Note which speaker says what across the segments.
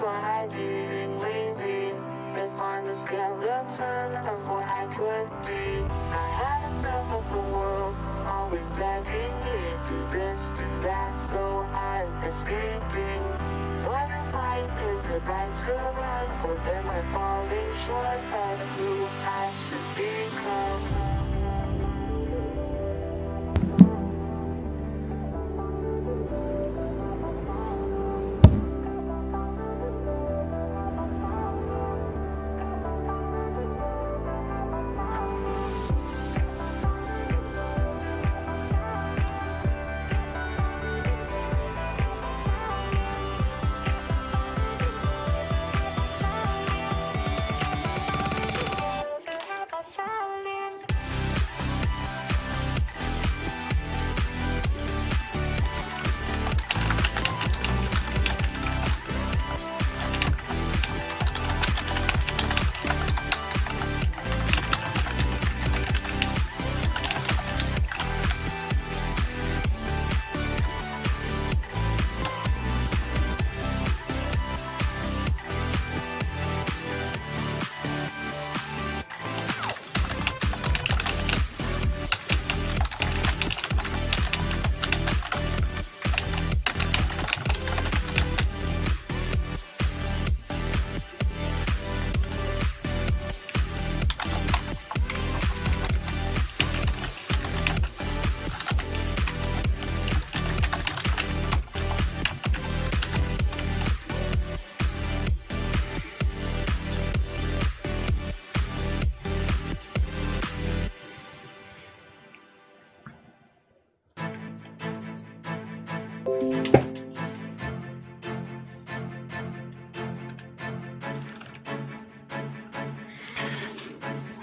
Speaker 1: by being lazy and find the skeleton of what I could be. I had enough of the world, always begging me do this, do that, so I'm escaping. Fight or flight is the right to run, or am I falling short of who I should become?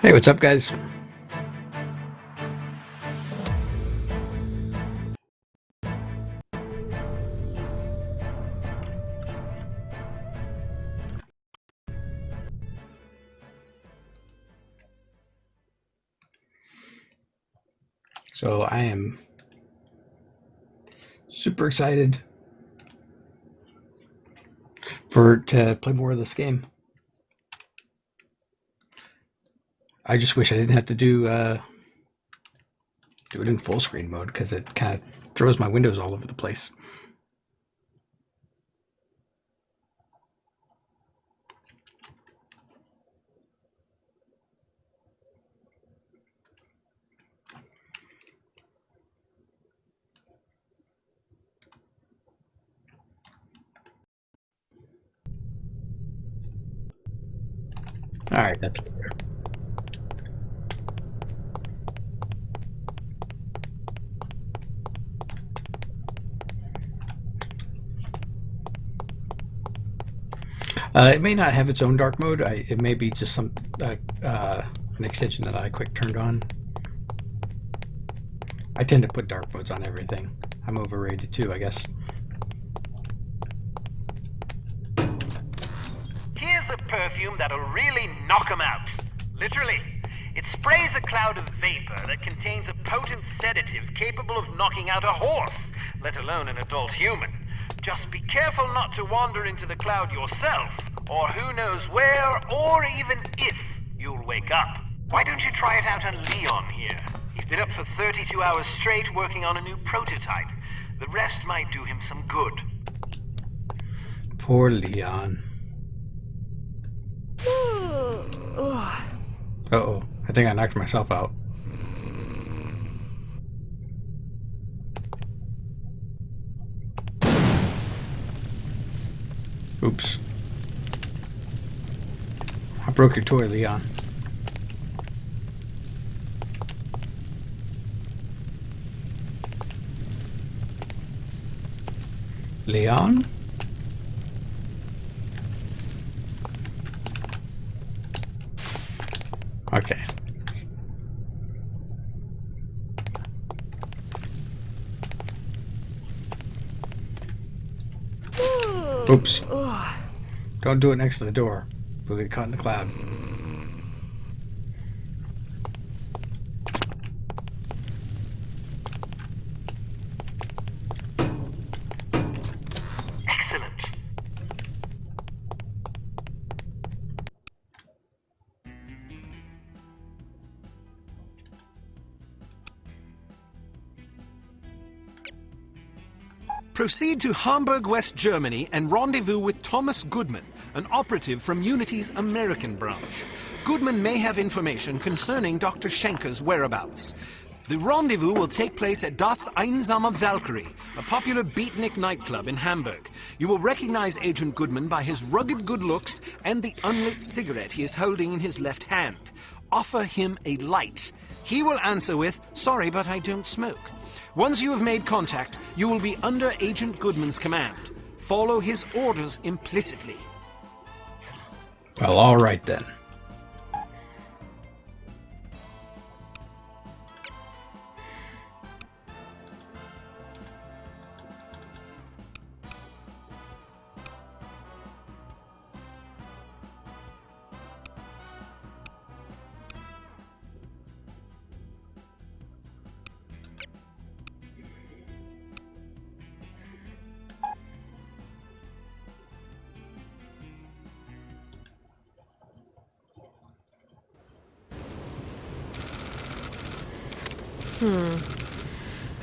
Speaker 2: Hey, what's up, guys? So I am super excited to play more of this game. I just wish I didn't have to do it in full screen mode, because it kind of throws my windows all over the place. All right, that's better. It may not have its own dark mode. It may be just some an extension that I quick turned on. I tend to put dark modes on everything. I'm overrated too, I guess.
Speaker 3: Here's a perfume that'll really knock 'em out. Literally. It sprays a cloud of vapor that contains a potent sedative capable of knocking out a horse, let alone an adult human. Just be careful not to wander into the cloud yourself, or who knows where, or even if, you'll wake up. Why don't you try it out on Leon here? He's been up for 32 hours straight working on a new prototype. The rest might do him some good.
Speaker 2: Poor Leon. Uh-oh, I think I knocked myself out. Oops. I broke your toy, Leon. Leon? Okay. Oops. Don't do it next to the door. We'll get caught in the cloud.
Speaker 3: Excellent.
Speaker 4: Proceed to Hamburg, West Germany, and rendezvous with Thomas Goodman, an operative from Unity's American branch. Goodman may have information concerning Dr. Schenker's whereabouts. The rendezvous will take place at Das Einsame Valkyrie, a popular beatnik nightclub in Hamburg. You will recognize Agent Goodman by his rugged good looks and the unlit cigarette he is holding in his left hand. Offer him a light. He will answer with, "Sorry, but I don't smoke." Once you have made contact, you will be under Agent Goodman's command. Follow his orders implicitly.
Speaker 2: Well, all right then.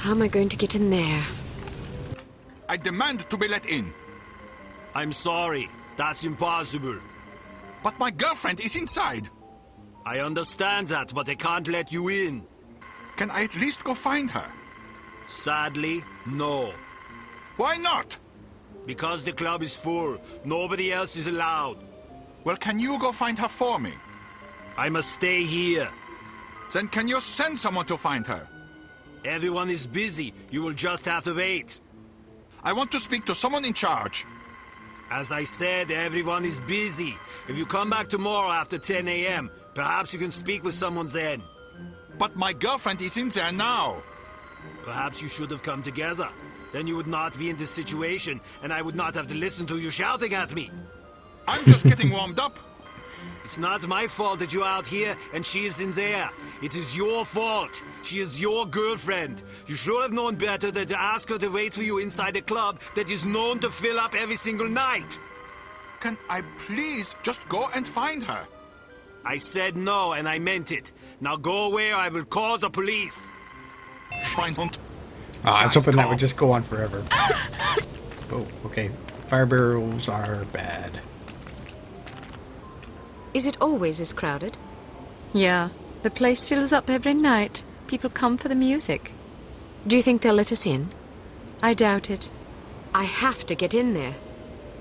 Speaker 5: How am I going to get in there?
Speaker 6: I demand to be let in.
Speaker 4: I'm sorry, that's impossible.
Speaker 6: But my girlfriend is inside.
Speaker 4: I understand that, but I can't let you in.
Speaker 6: Can I at least go find her?
Speaker 4: Sadly, no.
Speaker 6: Why not?
Speaker 4: Because the club is full. Nobody else is allowed.
Speaker 6: Well, can you go find her for me?
Speaker 4: I must stay here.
Speaker 6: Then can you send someone to find her?
Speaker 4: Everyone is busy. You will just have to wait.
Speaker 6: I want to speak to someone in charge.
Speaker 4: As I said, everyone is busy. If you come back tomorrow after 10 a.m., perhaps you can speak with someone then.
Speaker 6: But my girlfriend is in there now.
Speaker 4: Perhaps you should have come together. Then you would not be in this situation, and I would not have to listen to you shouting at me.
Speaker 6: I'm just getting warmed up.
Speaker 4: It's not my fault that you're out here and she is in there. It is your fault. She is your girlfriend. You should have known better than to ask her to wait for you inside a club that is known to fill up every single night.
Speaker 6: Can I please just go and find her?
Speaker 4: I said no, and I meant it. Now go away or I will call the police.
Speaker 6: Schweinhund.
Speaker 2: I was hoping that would just go on forever. Oh, okay. Fire barrels are bad.
Speaker 5: Is it always as crowded?
Speaker 7: Yeah, the place fills up every night. People come for the music.
Speaker 5: Do you think they'll let us in?
Speaker 7: I doubt it.
Speaker 5: I have to get in there.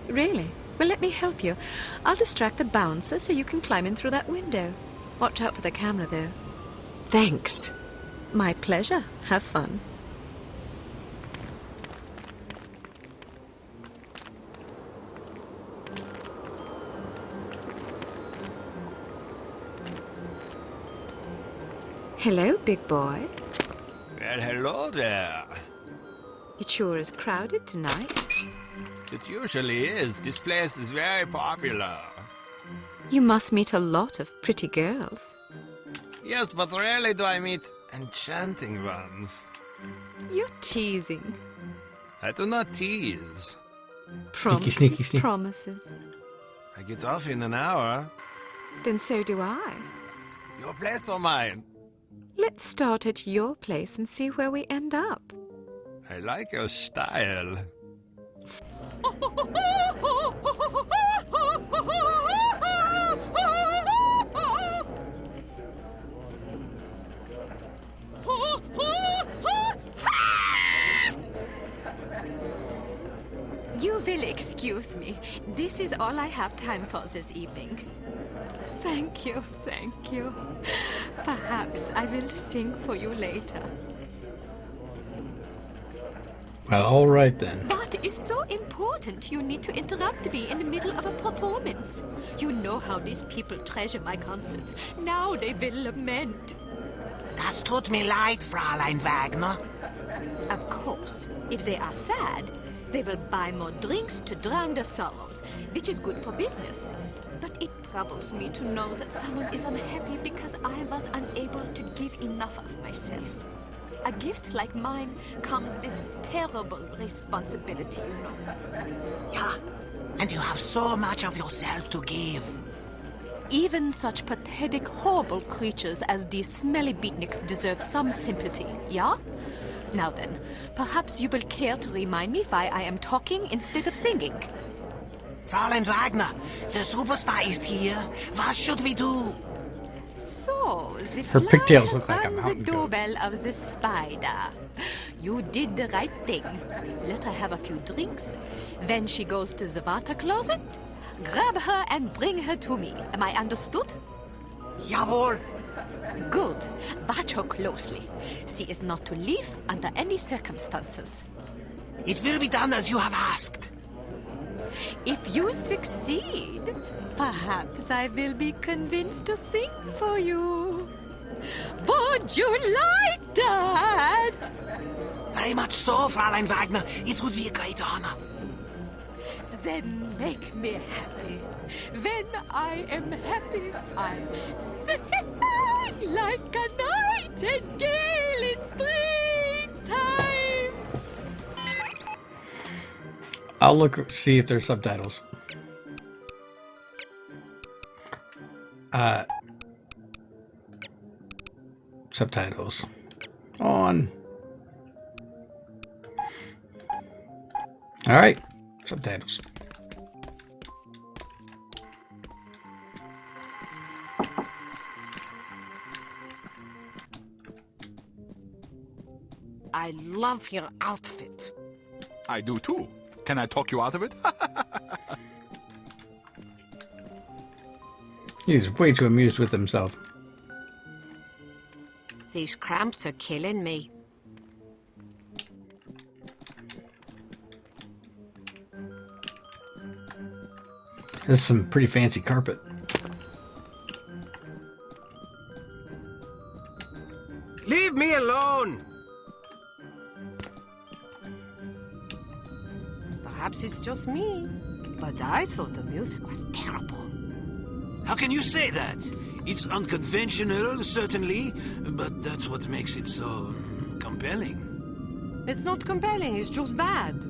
Speaker 7: Really? Well, let me help you. I'll distract the bouncer so you can climb in through that window. Watch out for the camera, though.
Speaker 5: Thanks.
Speaker 7: My pleasure. Have fun.
Speaker 5: Hello, big boy.
Speaker 8: Well, hello there.
Speaker 5: It sure is crowded tonight.
Speaker 8: It usually is. This place is very popular.
Speaker 7: You must meet a lot of pretty girls.
Speaker 8: Yes, but rarely do I meet enchanting ones.
Speaker 7: You're teasing.
Speaker 8: I do not tease.
Speaker 7: Promises,
Speaker 2: sneaky.
Speaker 7: promises.
Speaker 8: I get off in an hour.
Speaker 7: Then so do I.
Speaker 8: Your place or mine?
Speaker 7: Let's start at your place and see where we end up.
Speaker 8: I like your style.
Speaker 9: You will excuse me. This is all I have time for this evening. Thank you, thank you. Perhaps I will sing for you later.
Speaker 2: Well, all right then.
Speaker 9: What is so important you need to interrupt me in the middle of a performance? You know how these people treasure my concerts. Now they will lament.
Speaker 10: Das tut mir leid, Fräulein Wagner.
Speaker 9: Of course, if they are sad, they will buy more drinks to drown their sorrows, which is good for business. But it troubles me to know that someone is unhappy because I was unable to give enough of myself. A gift like mine comes with terrible responsibility, you know.
Speaker 10: Ja, and you have so much of yourself to give.
Speaker 9: Even such pathetic, horrible creatures as these smelly beatniks deserve some sympathy, yeah? Now then, perhaps you will care to remind me why I am talking instead of singing.
Speaker 10: Fräulein Wagner, the super spy is here. What should we do?
Speaker 9: So, the
Speaker 2: Her
Speaker 9: fly
Speaker 2: pigtails
Speaker 9: has
Speaker 2: look like a
Speaker 9: rung the
Speaker 2: mountain goat.
Speaker 9: doorbell of the spider. You did the right thing. Let her have a few drinks. Then she goes to the water closet. Grab her and bring her to me. Am I understood?
Speaker 10: Jawohl.
Speaker 9: Good. Watch her closely. She is not to leave under any circumstances.
Speaker 10: It will be done as you have asked.
Speaker 9: If you succeed, perhaps I will be convinced to sing for you. Would you like that?
Speaker 10: Very much so, Fräulein Wagner. It would be a great honor.
Speaker 9: Then make me happy. When I am happy, I sing like a nightingale in springtime.
Speaker 2: I'll look, see if there's subtitles. Subtitles on. All right, subtitles.
Speaker 11: I love your outfit.
Speaker 6: I do too. Can I talk you out of it?
Speaker 2: He's way too amused with himself.
Speaker 11: These cramps are killing me.
Speaker 2: This is some pretty fancy carpet.
Speaker 8: Leave me alone!
Speaker 11: Perhaps it's just me, but I thought the music was terrible.
Speaker 8: How can you say that? It's unconventional, certainly, but that's what makes it so compelling.
Speaker 11: It's not compelling, it's just bad.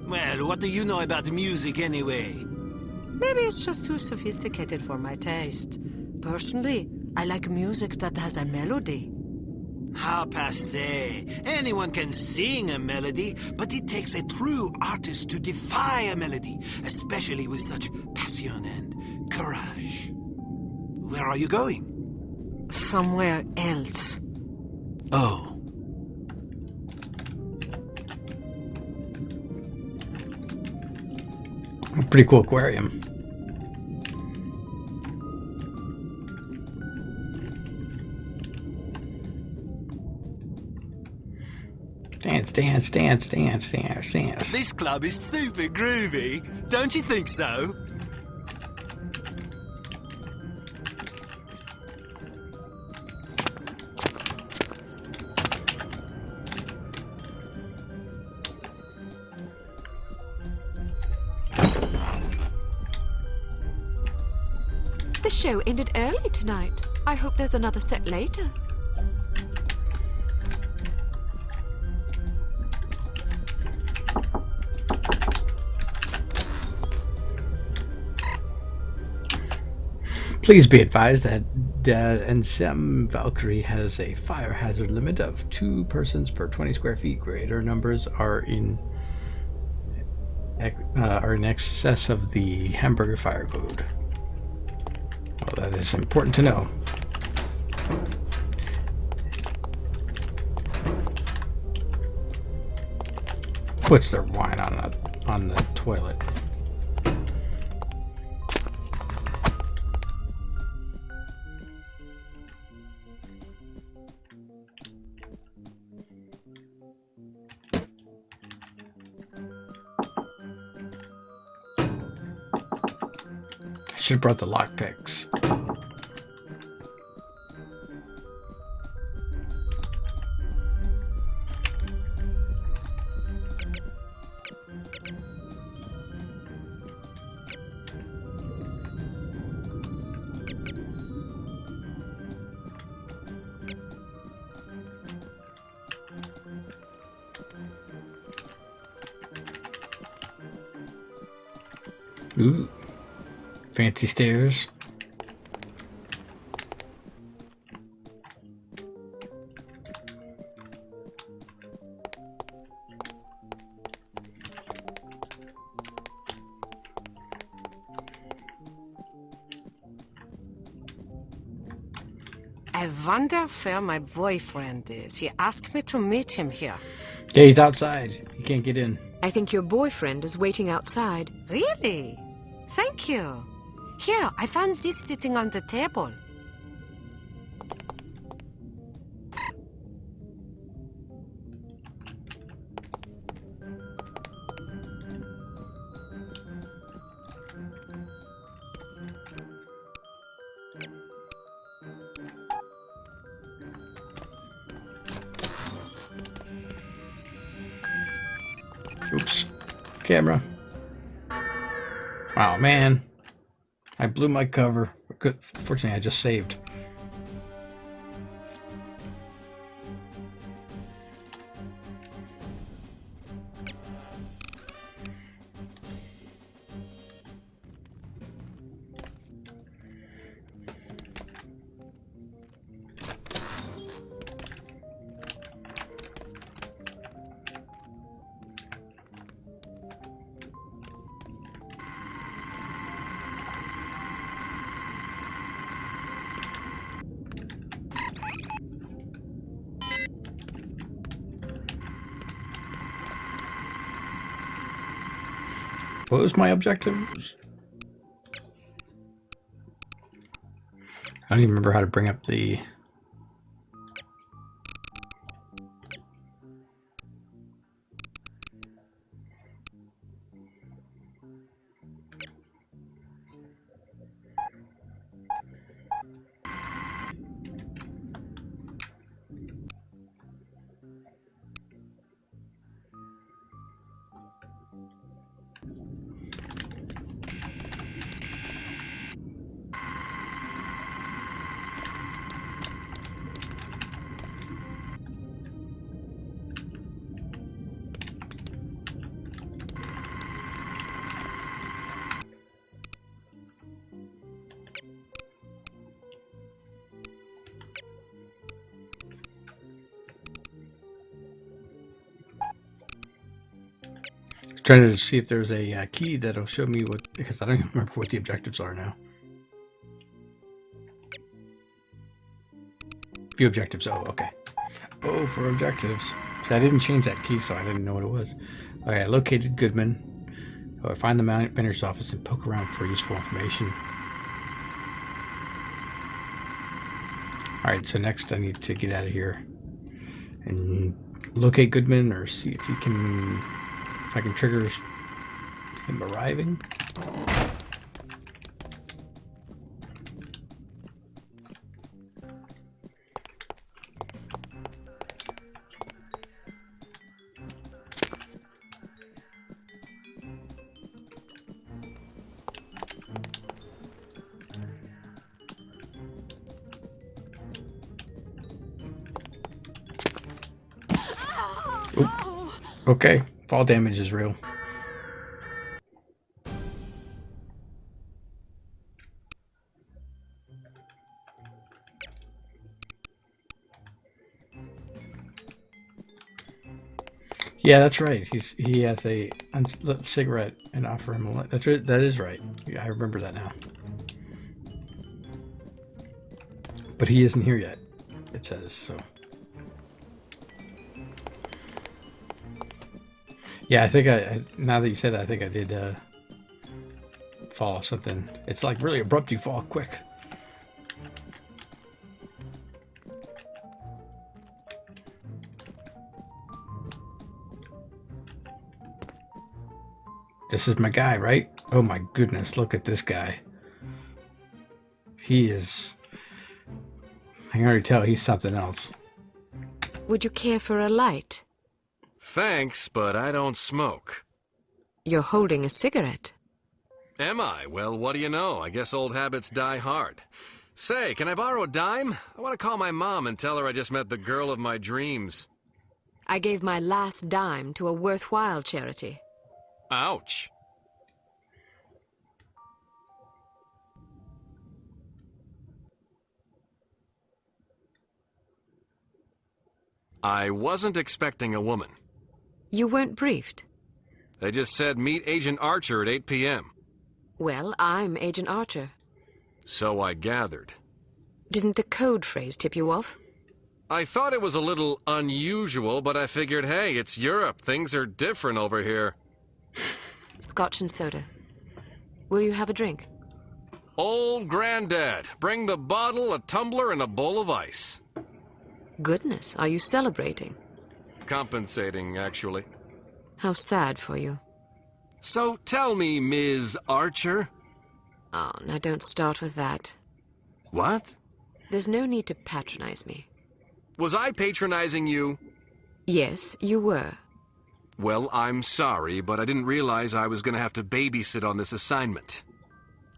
Speaker 8: Well, what do you know about music anyway?
Speaker 11: Maybe it's just too sophisticated for my taste. Personally, I like music that has a melody.
Speaker 8: How passé. Anyone can sing a melody, but it takes a true artist to defy a melody, especially with such passion and courage. Where are you going?
Speaker 11: Somewhere else.
Speaker 8: Oh.
Speaker 2: A pretty cool aquarium. Dance, dance, dance, dance, dance, dance.
Speaker 8: This club is super groovy. Don't you think so?
Speaker 7: The show ended early tonight. I hope there's another set later.
Speaker 2: Please be advised that NSEM Valkyrie has a fire hazard limit of 2 persons per 20 square feet. Greater numbers are in excess of the hamburger fire code. Well, that is important to know. Puts their wine on the toilet. Should have brought the lockpicks. Ooh. Fancy stairs.
Speaker 11: I wonder where my boyfriend is. He asked me to meet him here.
Speaker 2: Yeah, he's outside. He can't get in.
Speaker 5: I think your boyfriend is waiting outside.
Speaker 11: Really? Thank you. Here, I found this sitting on the table.
Speaker 2: Oops. Camera. Oh, man. I blew my cover. Good. Fortunately, I just saved. What was my objectives? I don't even remember how to bring up the... Trying to see if there's a key that'll show me what, because I don't even remember what the objectives are now. View objectives. Oh, okay. Oh, for objectives. See, I didn't change that key, so I didn't know what it was. Okay, I located Goodman. Oh, I find the manager's office and poke around for useful information. Alright, so next I need to get out of here and locate Goodman, or see if he can... If I can trigger him arriving. Oop. Okay, fall damage is real. Yeah, that's right. He has a cigarette and offer him a. That's right. That is right. Yeah, I remember that now. But he isn't here yet. It says so. Yeah, I think now that you said it, I think I did fall off something. It's like really abrupt. You fall quick. This is my guy, right? Oh my goodness, look at this guy. He is... I can already tell he's something else.
Speaker 5: Would you care for a light?
Speaker 12: Thanks, but I don't smoke.
Speaker 5: You're holding a cigarette.
Speaker 12: Am I? Well, what do you know? I guess old habits die hard. Say, can I borrow a dime? I want to call my mom and tell her I just met the girl of my dreams.
Speaker 5: I gave my last dime to a worthwhile charity.
Speaker 12: Ouch. I wasn't expecting a woman.
Speaker 5: You weren't briefed?
Speaker 12: They just said meet Agent Archer at 8 p.m.
Speaker 5: Well, I'm Agent Archer.
Speaker 12: So I gathered.
Speaker 5: Didn't the code phrase tip you off?
Speaker 12: I thought it was a little unusual, but I figured, hey, it's Europe. Things are different over here.
Speaker 5: Scotch and soda. Will you have a drink?
Speaker 12: Old Granddad. Bring the bottle, a tumbler, and a bowl of ice.
Speaker 5: Goodness, are you celebrating?
Speaker 12: Compensating, actually.
Speaker 5: How sad for you.
Speaker 12: So tell me, Ms. Archer.
Speaker 5: Oh, now don't start with that.
Speaker 12: What?
Speaker 5: There's no need to patronize me.
Speaker 12: Was I patronizing you?
Speaker 5: Yes, you were.
Speaker 12: Well, I'm sorry, but I didn't realize I was going to have to babysit on this assignment.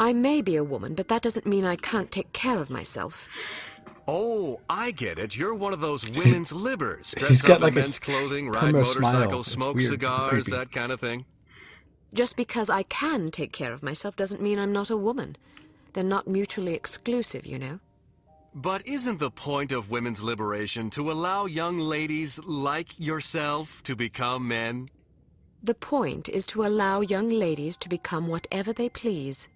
Speaker 5: I may be a woman, but that doesn't mean I can't take care of myself.
Speaker 12: Oh, I get it. You're one of those women's libbers.
Speaker 2: He's
Speaker 12: Dress
Speaker 2: got
Speaker 12: up
Speaker 2: like
Speaker 12: in
Speaker 2: a
Speaker 12: men's clothing, ride
Speaker 2: Kermit smile.
Speaker 12: motorcycles,
Speaker 2: It's
Speaker 12: smoke
Speaker 2: weird.
Speaker 12: cigars,
Speaker 2: Creepy.
Speaker 12: that kind of thing.
Speaker 5: Just because I can take care of myself doesn't mean I'm not a woman. They're not mutually exclusive, you know.
Speaker 12: But isn't the point of women's liberation to allow young ladies like yourself to become men?
Speaker 5: The point is to allow young ladies to become whatever they please.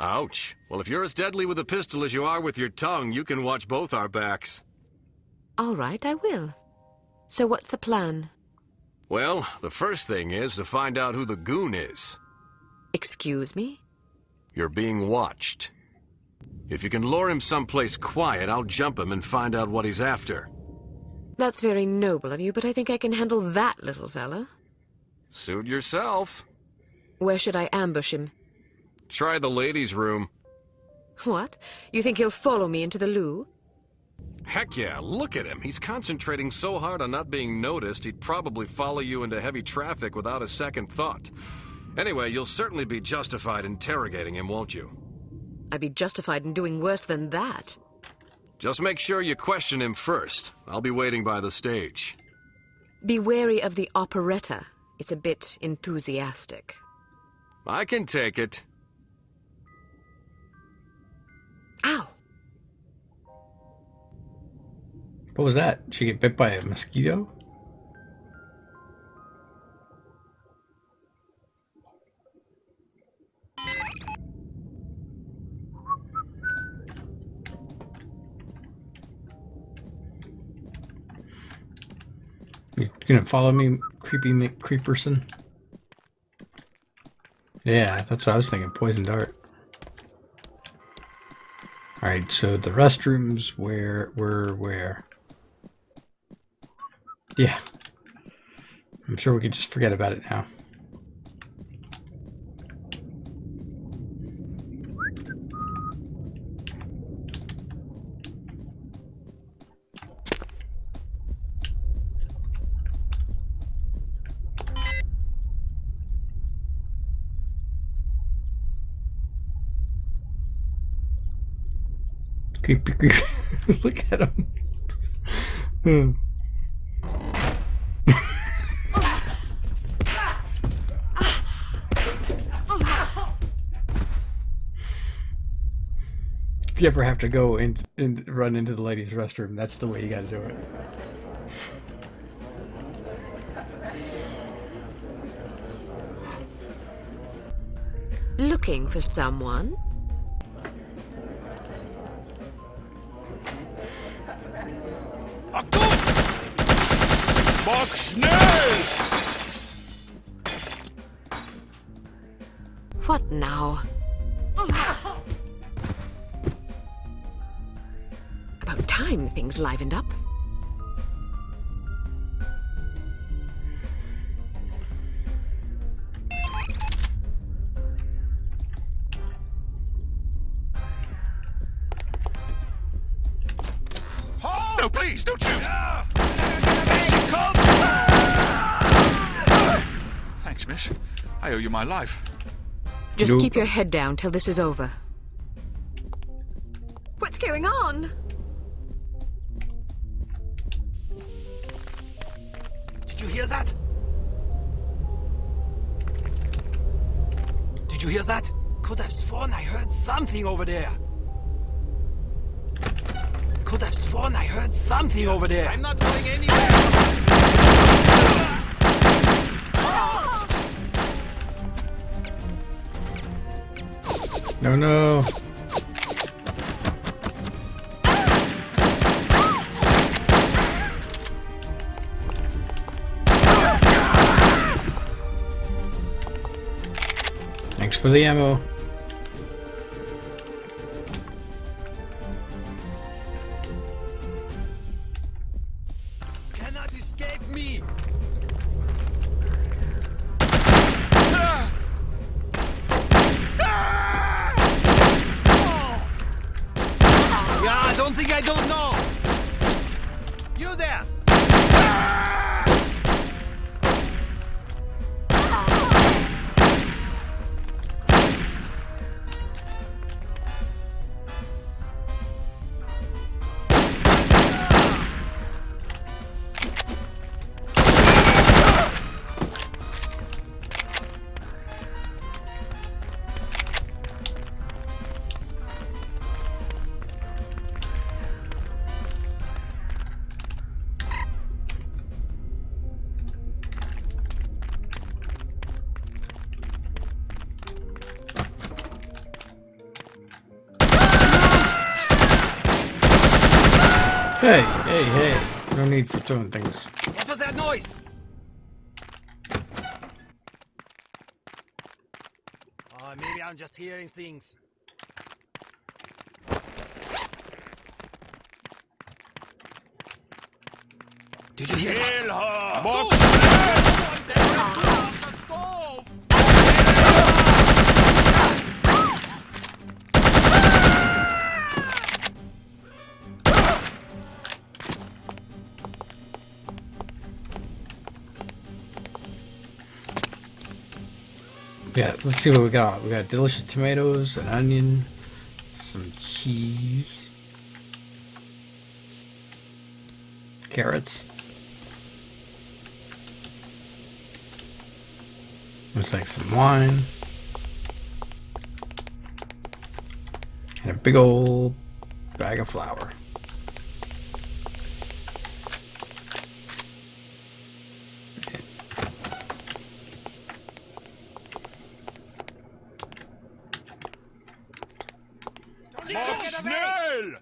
Speaker 12: Ouch. Well, if you're as deadly with a pistol as you are with your tongue, you can watch both our backs.
Speaker 5: All right, I will. So what's the plan?
Speaker 12: Well, the first thing is to find out who the goon is.
Speaker 5: Excuse me?
Speaker 12: You're being watched. If you can lure him someplace quiet, I'll jump him and find out what he's after.
Speaker 5: That's very noble of you, but I think I can handle that little fella.
Speaker 12: Suit yourself.
Speaker 5: Where should I ambush him?
Speaker 12: Try the ladies' room.
Speaker 5: What? You think he'll follow me into the loo?
Speaker 12: Heck yeah, look at him. He's concentrating so hard on not being noticed, he'd probably follow you into heavy traffic without a second thought. Anyway, you'll certainly be justified interrogating him, won't you?
Speaker 5: I'd be justified in doing worse than that.
Speaker 12: Just make sure you question him first. I'll be waiting by the stage.
Speaker 5: Be wary of the operetta. It's a bit enthusiastic.
Speaker 12: I can take it.
Speaker 5: Ow!
Speaker 2: What was that? Did she get bit by a mosquito? You gonna follow me, creepy McCreeperson? Yeah, that's what I was thinking. Poison dart. Alright, so the restrooms where? Yeah. I'm sure we could just forget about it now. Creepy, creepy. Look at him. If you ever have to go and run into the ladies' restroom, that's the way you gotta do it.
Speaker 5: Looking for someone?
Speaker 6: Box schnell!
Speaker 5: What now? About time things livened up.
Speaker 6: No, please, don't shoot! She comes! Thanks, miss. I owe you my life.
Speaker 5: Just keep your head down till this is over.
Speaker 7: What's going on?
Speaker 8: Did you hear that? Did you hear that? Could have sworn I heard something over there. Could have sworn I heard something over there.
Speaker 3: I'm not going anywhere.
Speaker 2: No, no. for the ammo.
Speaker 8: Cannot escape me. Yeah, I don't think I don't know. You there.
Speaker 2: Hey, hey, hey. No need for throwing things.
Speaker 8: What was that noise? Oh, maybe I'm just hearing things. Did you hear that?
Speaker 2: Yeah, let's see what we got. We got delicious tomatoes, an onion, some cheese, carrots. Looks like some wine. And a big old bag of flour.
Speaker 8: Schnell!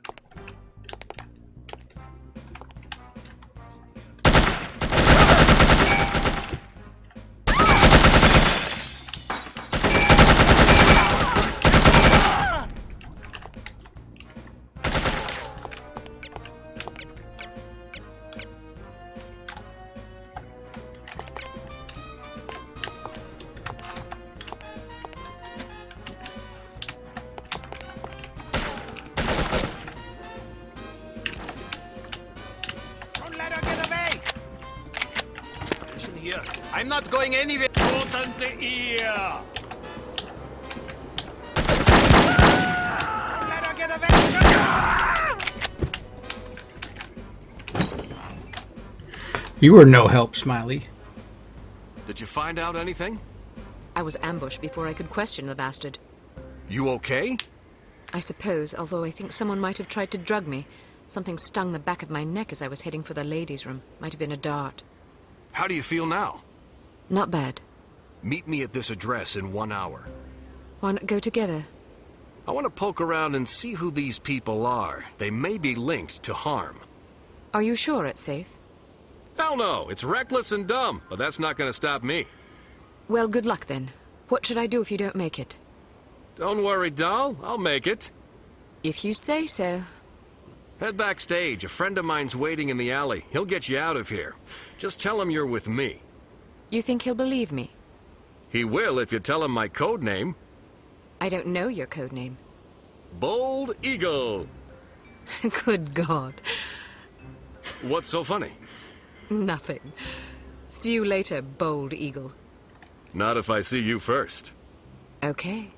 Speaker 8: I'm not going anywhere. Open the ear. Let her get away.
Speaker 2: You were no help, Smiley.
Speaker 12: Did you find out anything?
Speaker 5: I was ambushed before I could question the bastard.
Speaker 12: You okay?
Speaker 5: I suppose, although I think someone might have tried to drug me. Something stung the back of my neck as I was heading for the ladies' room. Might have been a dart.
Speaker 12: How do you feel now?
Speaker 5: Not bad.
Speaker 12: Meet me at this address in 1 hour.
Speaker 5: Why not go together?
Speaker 12: I want to poke around and see who these people are. They may be linked to harm.
Speaker 5: Are you sure it's safe?
Speaker 12: Hell no, it's reckless and dumb, but that's not going to stop me.
Speaker 5: Well, good luck then. What should I do if you don't make it?
Speaker 12: Don't worry, doll. I'll make it.
Speaker 5: If you say so.
Speaker 12: Head backstage. A friend of mine's waiting in the alley. He'll get you out of here. Just tell him you're with me.
Speaker 5: You think he'll believe me?
Speaker 12: He will if you tell him my code name.
Speaker 5: I don't know your code name.
Speaker 12: Bold Eagle.
Speaker 5: Good God.
Speaker 12: What's so funny?
Speaker 5: Nothing. See you later, Bold Eagle.
Speaker 12: Not if I see you first.
Speaker 5: Okay.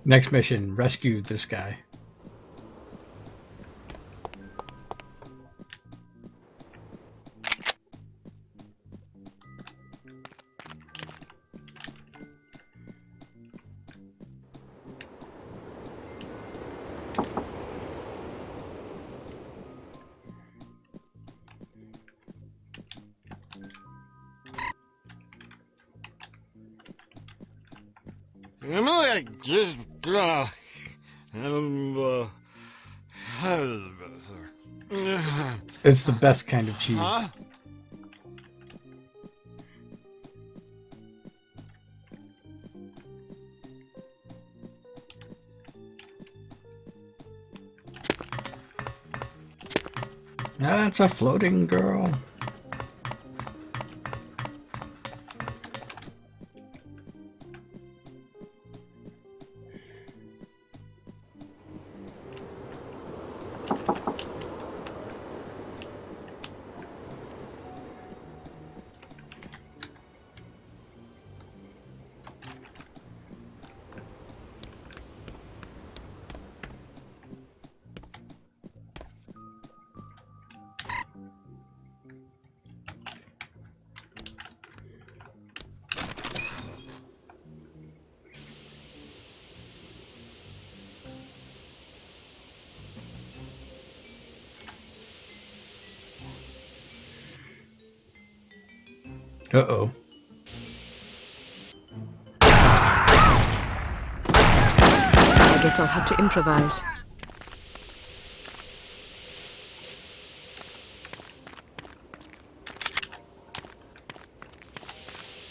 Speaker 2: Next mission, rescue this guy. It's the best kind of cheese.
Speaker 8: Huh?
Speaker 2: That's a floating girl. Uh-oh.
Speaker 5: I guess I'll have to improvise.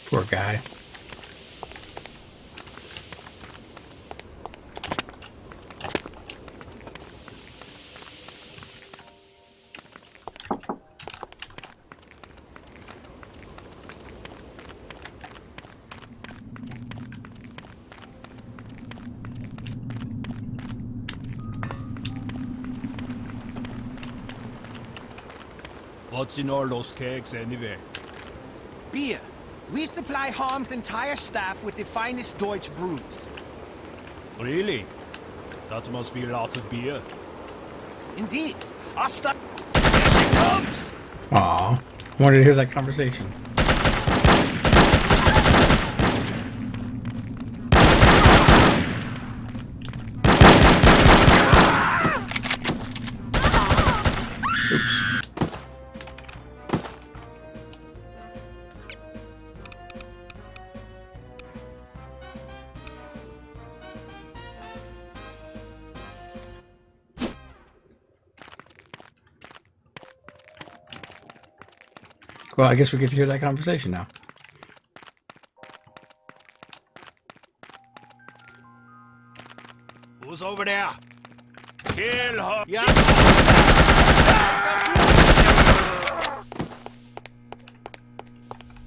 Speaker 2: Poor guy.
Speaker 13: What's in all those kegs anyway?
Speaker 4: Beer. We supply Harm's entire staff with the finest Deutsch brews.
Speaker 13: Really? That must be a lot of beer.
Speaker 4: Indeed. Our stuff... Here she comes!
Speaker 2: Aw. I wanted to hear that conversation. Well, I guess we get to hear that conversation now.
Speaker 13: Who's over there? Kill her!
Speaker 4: Yeah.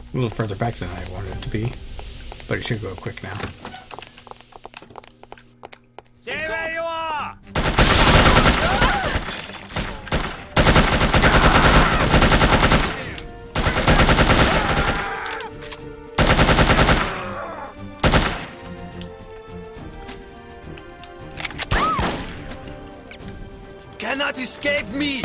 Speaker 2: A little further back than I wanted it to be, but it should go quick now.
Speaker 13: Stay where you are!
Speaker 4: Cannot escape me!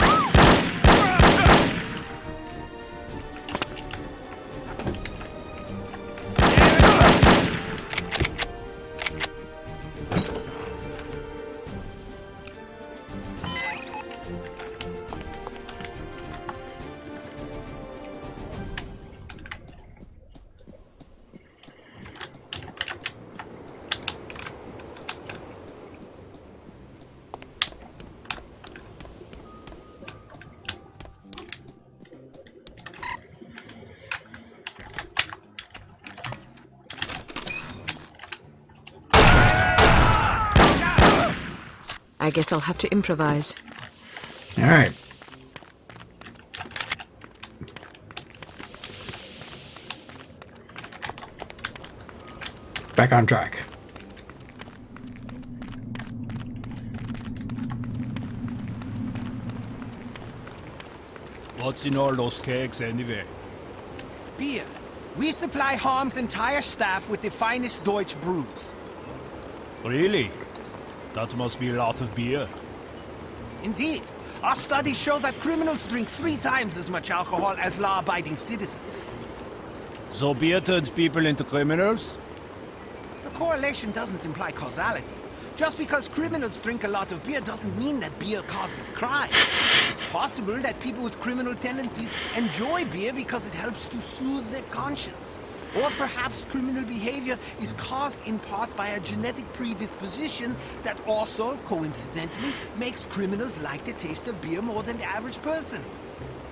Speaker 5: I guess I'll have to improvise.
Speaker 2: All right. Back on track.
Speaker 13: What's in all those kegs anyway?
Speaker 4: Beer. We supply Harm's entire staff with the finest Deutsch brews.
Speaker 13: Really? That must be a lot of beer.
Speaker 4: Indeed. Our studies show that criminals drink 3 times as much alcohol as law-abiding citizens.
Speaker 13: So beer turns people into criminals?
Speaker 4: The correlation doesn't imply causality. Just because criminals drink a lot of beer doesn't mean that beer causes crime. It's possible that people with criminal tendencies enjoy beer because it helps to soothe their conscience. Or perhaps criminal behavior is caused in part by a genetic predisposition that also, coincidentally, makes criminals like the taste of beer more than the average person.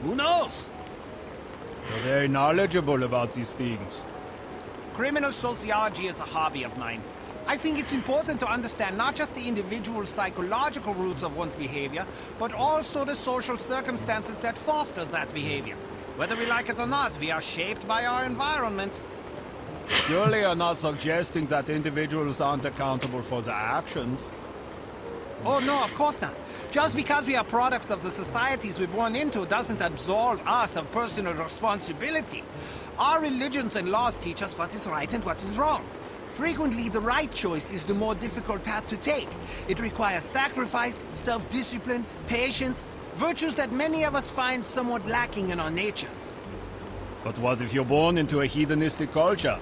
Speaker 4: Who knows?
Speaker 13: You're very knowledgeable about these things.
Speaker 4: Criminal sociology is a hobby of mine.
Speaker 6: I think it's important to understand not just the individual psychological roots of one's behavior, but also the social circumstances that foster that behavior. Whether we like it or not, we are shaped by our environment.
Speaker 13: Surely you're not suggesting that individuals aren't accountable for their actions.
Speaker 6: Oh, no, of course not. Just because we are products of the societies we're born into doesn't absolve us of personal responsibility. Our religions and laws teach us what is right and what is wrong. Frequently, the right choice is the more difficult path to take. It requires sacrifice, self-discipline, patience, virtues that many of us find somewhat lacking in our natures.
Speaker 13: But what if you're born into a hedonistic culture?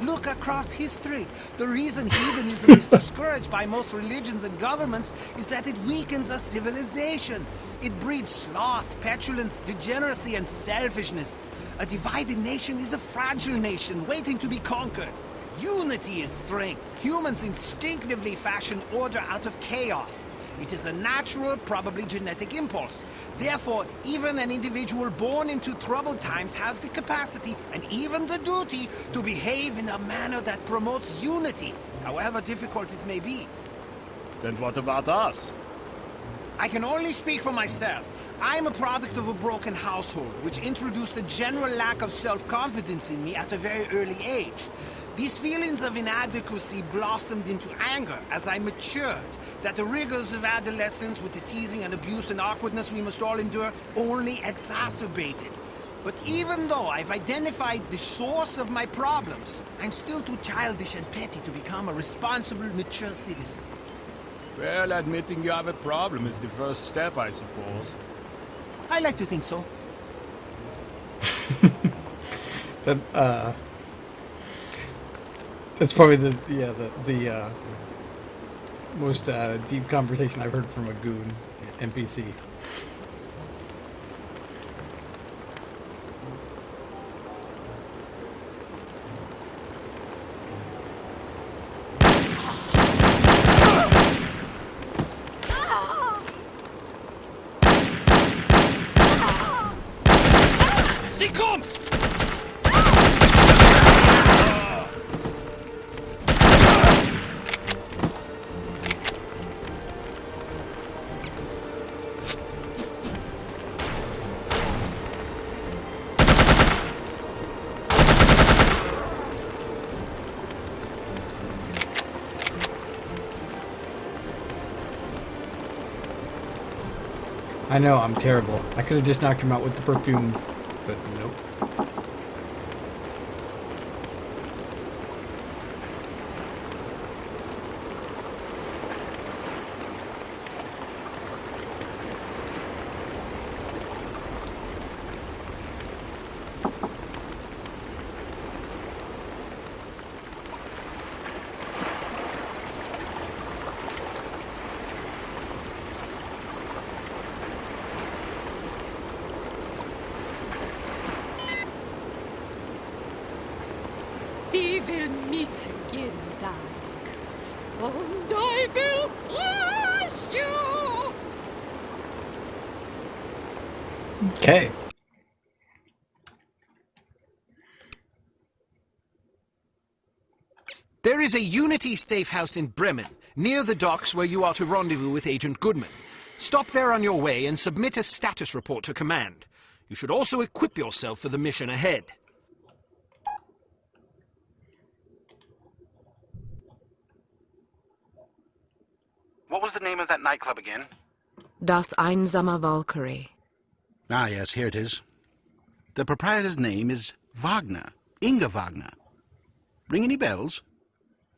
Speaker 6: Look across history. The reason hedonism is discouraged by most religions and governments is that it weakens a civilization. It breeds sloth, petulance, degeneracy, and selfishness. A divided nation is a fragile nation waiting to be conquered. Unity is strength. Humans instinctively fashion order out of chaos. It is a natural, probably genetic impulse. Therefore, even an individual born into troubled times has the capacity, and even the duty, to behave in a manner that promotes unity, however difficult it may be.
Speaker 13: Then what about us?
Speaker 6: I can only speak for myself. I'm a product of a broken household, which introduced a general lack of self-confidence in me at a very early age. These feelings of inadequacy blossomed into anger as I matured, that the rigors of adolescence with the teasing and abuse and awkwardness we must all endure only exacerbated. But even though I've identified the source of my problems, I'm still too childish and petty to become a responsible, mature citizen.
Speaker 13: Well, admitting you have a problem is the first step, I suppose.
Speaker 6: I like to think so.
Speaker 2: That's probably the most deep conversation I've heard from a goon NPC.
Speaker 8: Sie kommt!
Speaker 2: I know, I'm terrible. I could have just knocked him out with the perfume, but nope.
Speaker 9: We will meet again, darling. And I will crush you!
Speaker 2: Okay.
Speaker 4: There is a Unity safe house in Bremen, near the docks where you are to rendezvous with Agent Goodman. Stop there on your way and submit a status report to command. You should also equip yourself for the mission ahead.
Speaker 14: What was the name of that nightclub again?
Speaker 5: Das Einsame Valkyrie.
Speaker 14: Ah, yes, here it is. The proprietor's name is Wagner. Inga Wagner. Ring any bells?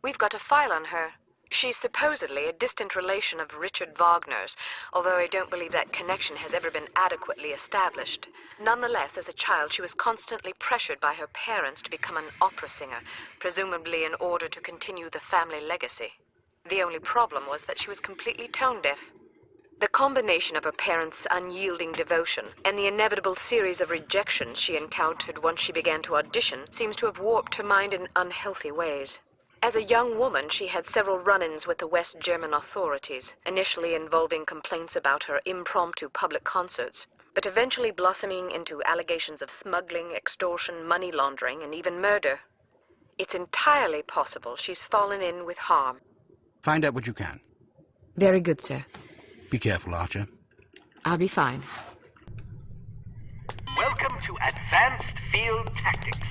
Speaker 5: We've got a file on her. She's supposedly a distant relation of Richard Wagner's, although I don't believe that connection has ever been adequately established. Nonetheless, as a child, she was constantly pressured by her parents to become an opera singer, presumably in order to continue the family legacy. The only problem was that she was completely tone-deaf. The combination of her parents' unyielding devotion and the inevitable series of rejections she encountered once she began to audition seems to have warped her mind in unhealthy ways. As a young woman, she had several run-ins with the West German authorities, initially involving complaints about her impromptu public concerts, but eventually blossoming into allegations of smuggling, extortion, money laundering, and even murder. It's entirely possible she's fallen in with harm.
Speaker 14: Find out what you can.
Speaker 7: Very good, sir.
Speaker 14: Be careful, Archer.
Speaker 7: I'll be fine.
Speaker 3: Welcome to Advanced Field Tactics.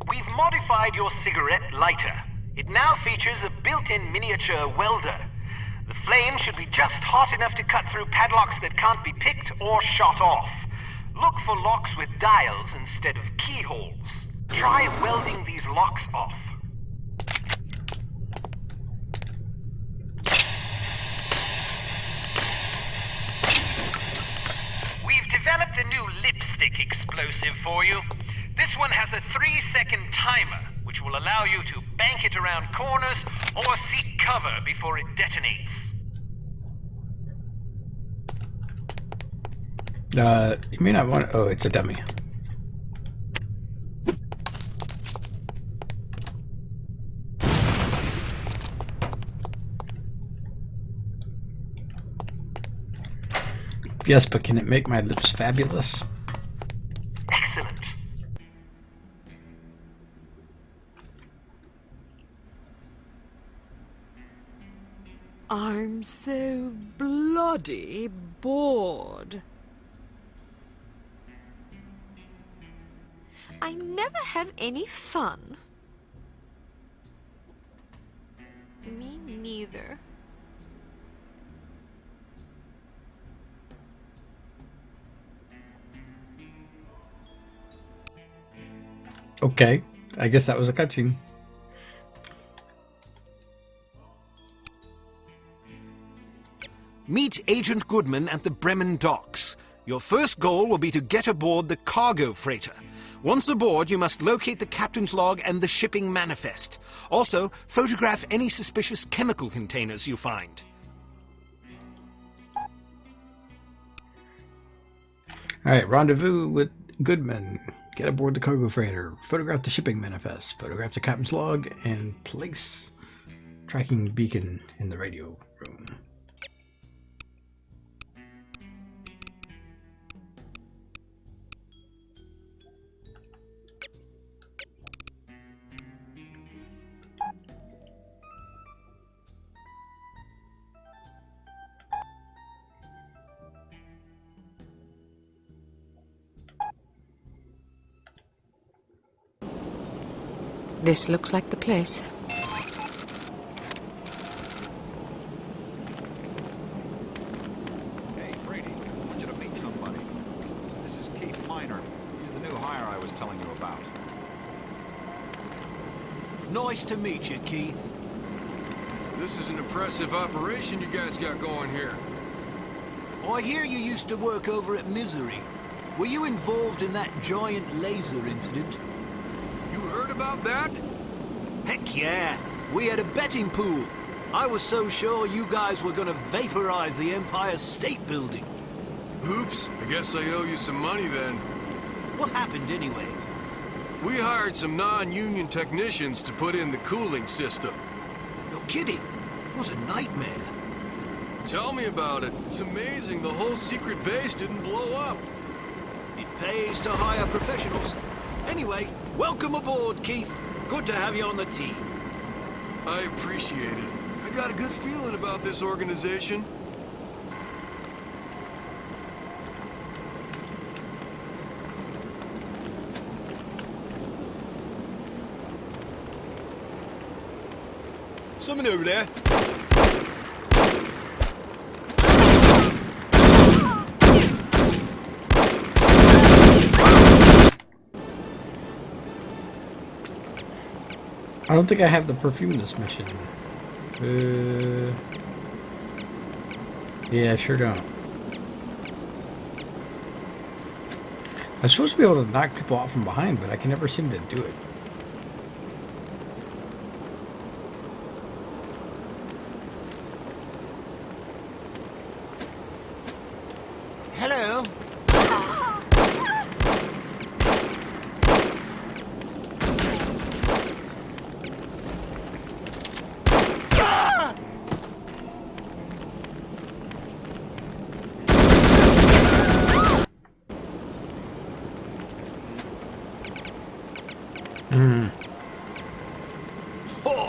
Speaker 3: We've modified your cigarette lighter. It now features a built-in miniature welder. The flame should be just hot enough to cut through padlocks that can't be picked or shot off. Look for locks with dials instead of keyholes. Try welding these locks off. We've developed a new lipstick explosive for you. This one has a 3-second timer, which will allow you to bank it around corners or seek cover before it detonates.
Speaker 2: You may not want. Oh, it's a dummy. Yes, but can it make my lips fabulous?
Speaker 3: Excellent.
Speaker 7: I'm so bloody bored. I never have any fun. Me neither.
Speaker 2: Okay, I guess that was a cutscene.
Speaker 4: Meet Agent Goodman at the Bremen docks. Your first goal will be to get aboard the cargo freighter. Once aboard, you must locate the captain's log and the shipping manifest. Also, photograph any suspicious chemical containers you find.
Speaker 2: Alright, rendezvous with Goodman. Get aboard the cargo freighter. Photograph the shipping manifest. Photograph the captain's log and place tracking beacon in the radio room.
Speaker 7: This looks like the place.
Speaker 15: Hey, Brady, I want you to meet somebody. This is Keith Miner. He's the new hire I was telling you about.
Speaker 8: Nice to meet you, Keith.
Speaker 12: This is an impressive operation you guys got going here.
Speaker 8: I hear you used to work over at Misery. Were you involved in that giant laser incident?
Speaker 12: You heard about that?
Speaker 8: Heck yeah! We had a betting pool. I was so sure you guys were gonna vaporize the Empire State Building.
Speaker 12: Oops, I guess I owe you some money then.
Speaker 8: What happened anyway?
Speaker 12: We hired some non-union technicians to put in the cooling system.
Speaker 8: You're kidding. What a nightmare.
Speaker 12: Tell me about it. It's amazing the whole secret base didn't blow up.
Speaker 8: It pays to hire professionals. Anyway, welcome aboard, Keith. Good to have you on the team.
Speaker 12: I appreciate it. I got a good feeling about this organization.
Speaker 13: Someone over there.
Speaker 2: I don't think I have the perfume in this mission. Yeah, I sure don't. I'm supposed to be able to knock people out from behind, but I can never seem to do it.
Speaker 8: Hello.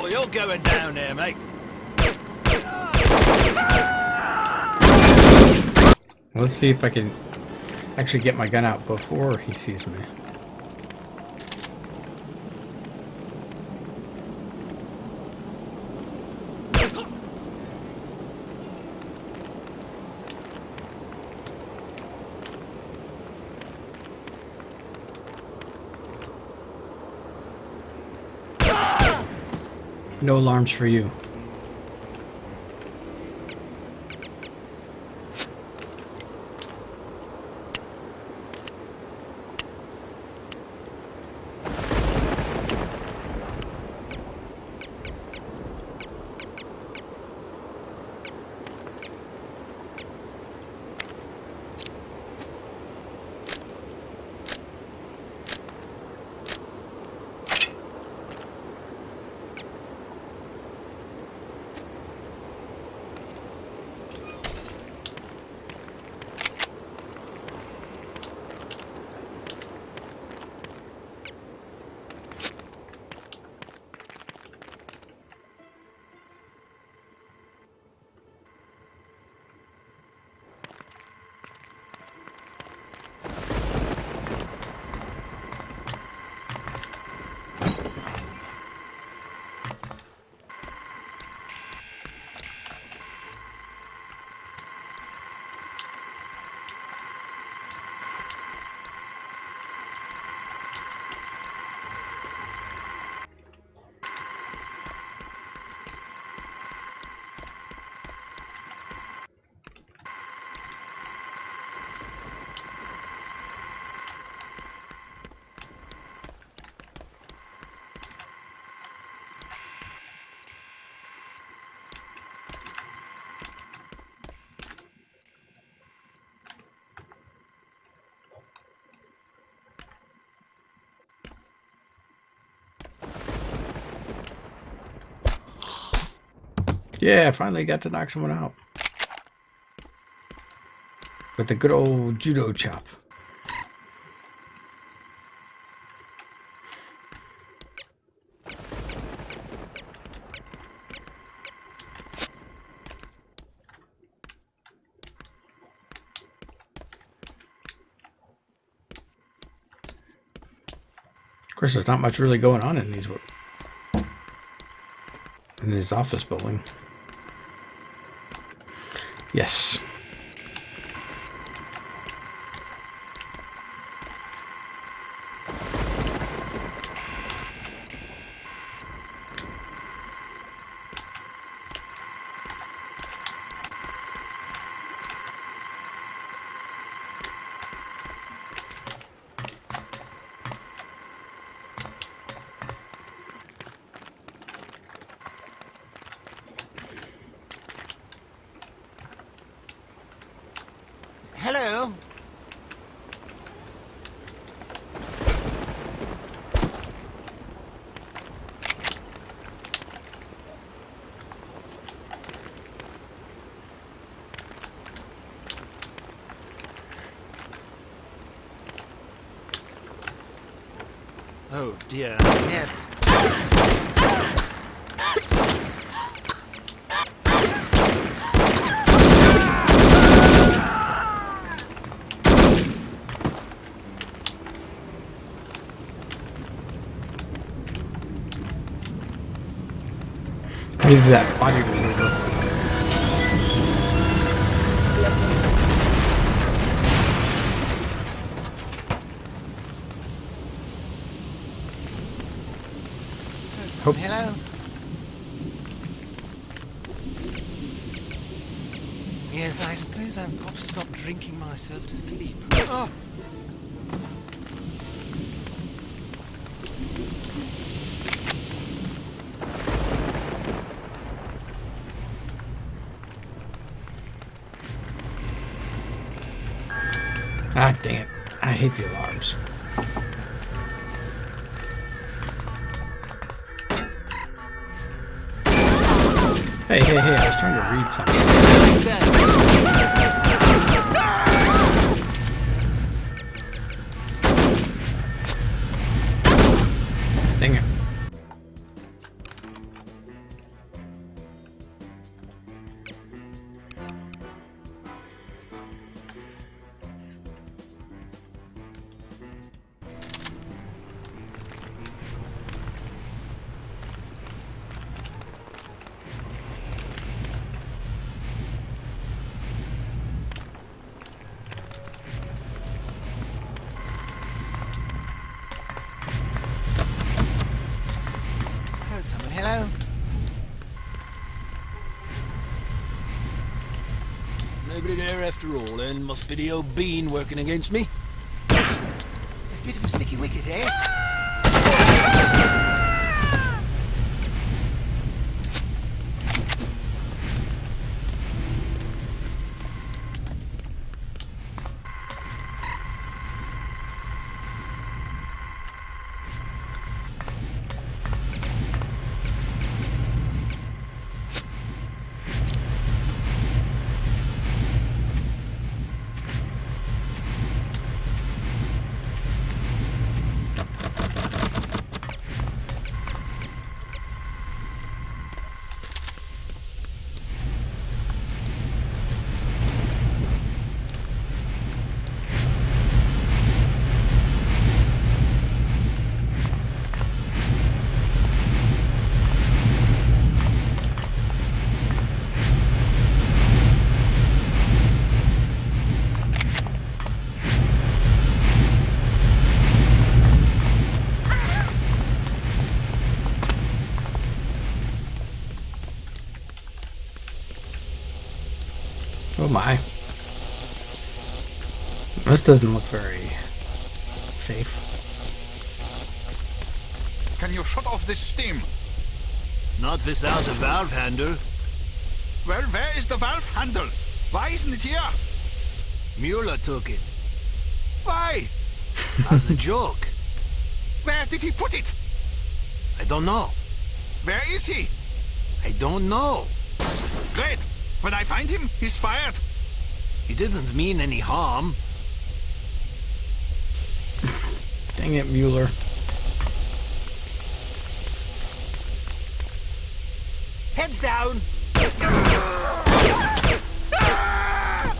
Speaker 8: Well, you're going down there, mate.
Speaker 2: Let's see if I can actually get my gun out before he sees me. No alarms for you. Yeah, finally got to knock someone out. With the good old judo chop. Of course, there's not much really going on in this office building. Yes.
Speaker 6: Hello.
Speaker 8: Oh dear, yes.
Speaker 2: I needed that body remover. Hope.
Speaker 8: Hello? Yes, I suppose I've got to stop drinking myself to sleep. Oh.
Speaker 2: Ah, dang it. I hate the alarms. Hey, I was trying to read something. Dang it.
Speaker 8: Nobody there after all, then. Must be the old bean working against me. A bit of a sticky wicket, eh?
Speaker 2: Oh my. This doesn't look very safe.
Speaker 15: Can you shut off this steam?
Speaker 8: Not without a valve handle.
Speaker 15: Well, where is the valve handle? Why isn't it here?
Speaker 8: Mueller took it.
Speaker 15: Why?
Speaker 8: As a joke.
Speaker 15: Where did he put it?
Speaker 8: I don't know.
Speaker 15: Where is he?
Speaker 8: I don't know.
Speaker 15: Great. When I find him, he's fired.
Speaker 8: He didn't mean any harm.
Speaker 2: Dang it, Mueller.
Speaker 8: Heads down.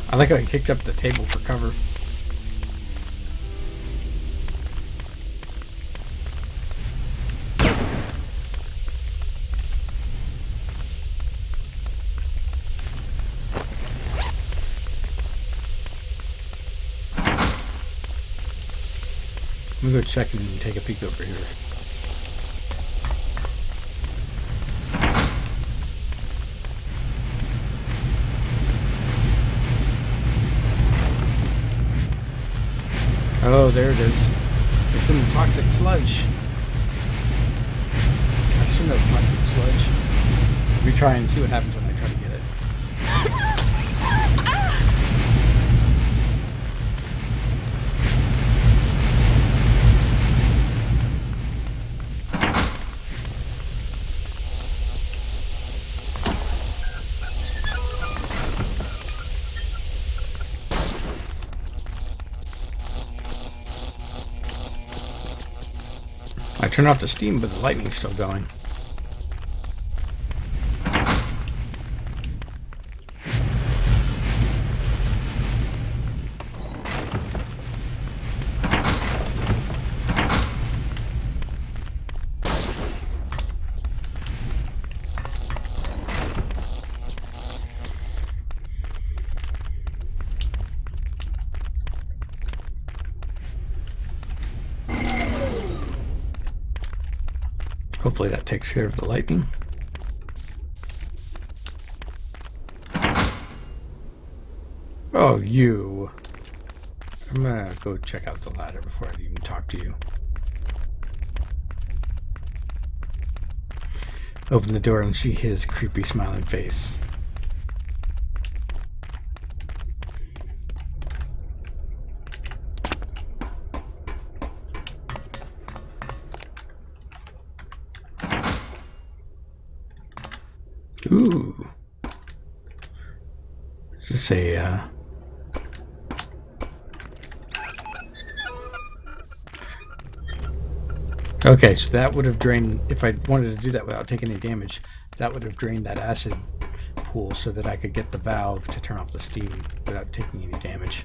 Speaker 2: I like how he kicked up the table for cover. I'm gonna go check and take a peek over here. Oh, there it is. It's in the toxic sludge. I assume that's toxic sludge. Let me try and see what happens when I try to get it. I turned off the steam, but the lightning's still going. Hopefully that takes care of the lightning. Oh, you. I'm gonna go check out the ladder before I even talk to you. Open the door and see his creepy smiling face. Ooh. Is this a, Okay, so that would have drained, if I wanted to do that without taking any damage, that would have drained that acid pool so that I could get the valve to turn off the steam without taking any damage.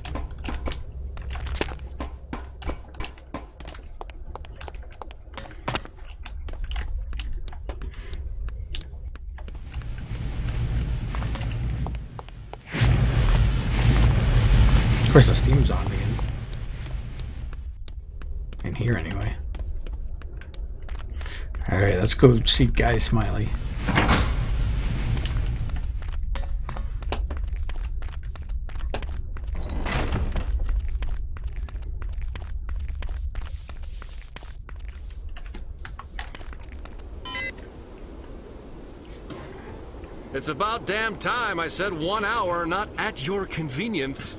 Speaker 2: Of course the steam's on again. In here anyway. Alright, let's go see Guy Smiley.
Speaker 12: It's about damn time I said 1 hour, not at your convenience.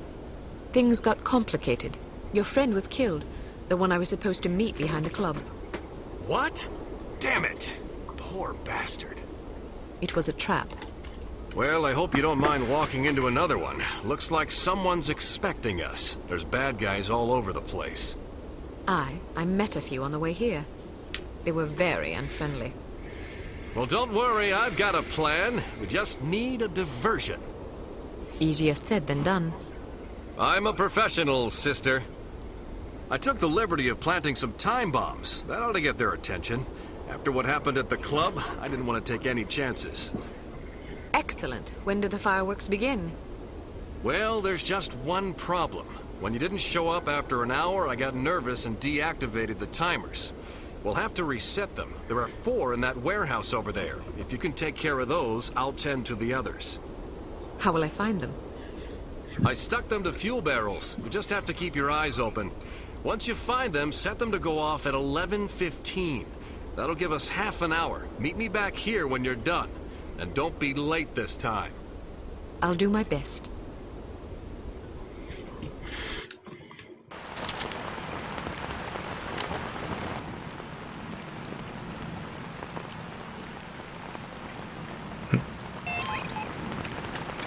Speaker 5: Things got complicated. Your friend was killed, the one I was supposed to meet behind the club.
Speaker 12: What? Damn it! Poor bastard.
Speaker 5: It was a trap.
Speaker 12: Well, I hope you don't mind walking into another one. Looks like someone's expecting us. There's bad guys all over the place.
Speaker 5: I met a few on the way here. They were very unfriendly.
Speaker 12: Well, don't worry, I've got a plan. We just need a diversion.
Speaker 5: Easier said than done.
Speaker 12: I'm a professional, sister. I took the liberty of planting some time bombs. That ought to get their attention. After what happened at the club, I didn't want to take any chances.
Speaker 5: Excellent. When do the fireworks begin?
Speaker 12: Well, there's just one problem. When you didn't show up after an hour, I got nervous and deactivated the timers. We'll have to reset them. There are 4 in that warehouse over there. If you can take care of those, I'll tend to the others.
Speaker 5: How will I find them?
Speaker 12: I stuck them to fuel barrels. You just have to keep your eyes open. Once you find them, set them to go off at 11:15. That'll give us half an hour. Meet me back here when you're done. And don't be late this time.
Speaker 5: I'll do my best.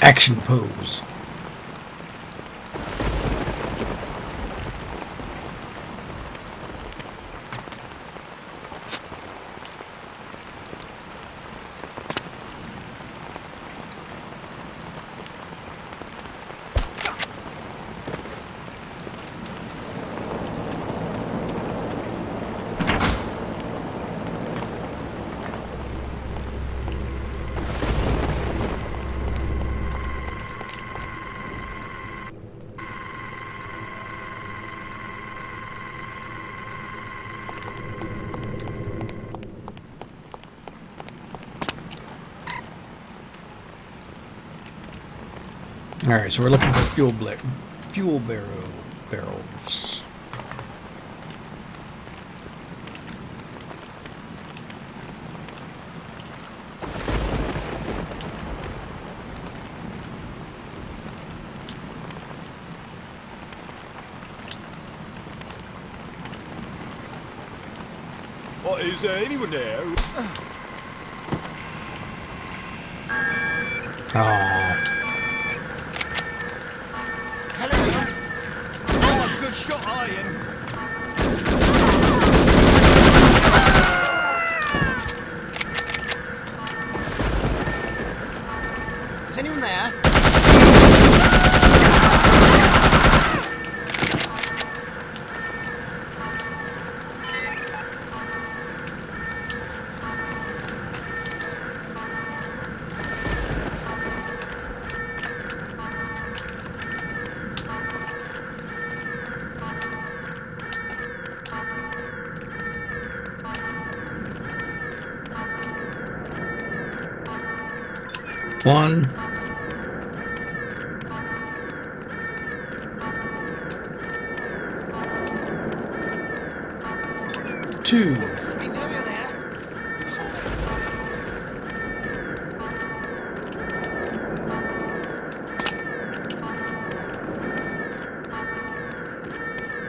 Speaker 2: Action pose. Alright, so we're looking for fuel barrels.
Speaker 13: What, is there anyone there?
Speaker 2: Aww.
Speaker 13: Oh, good shot, Ian.
Speaker 6: Is anyone there?
Speaker 2: One. Two.
Speaker 6: I know you're there.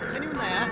Speaker 6: Is anyone there?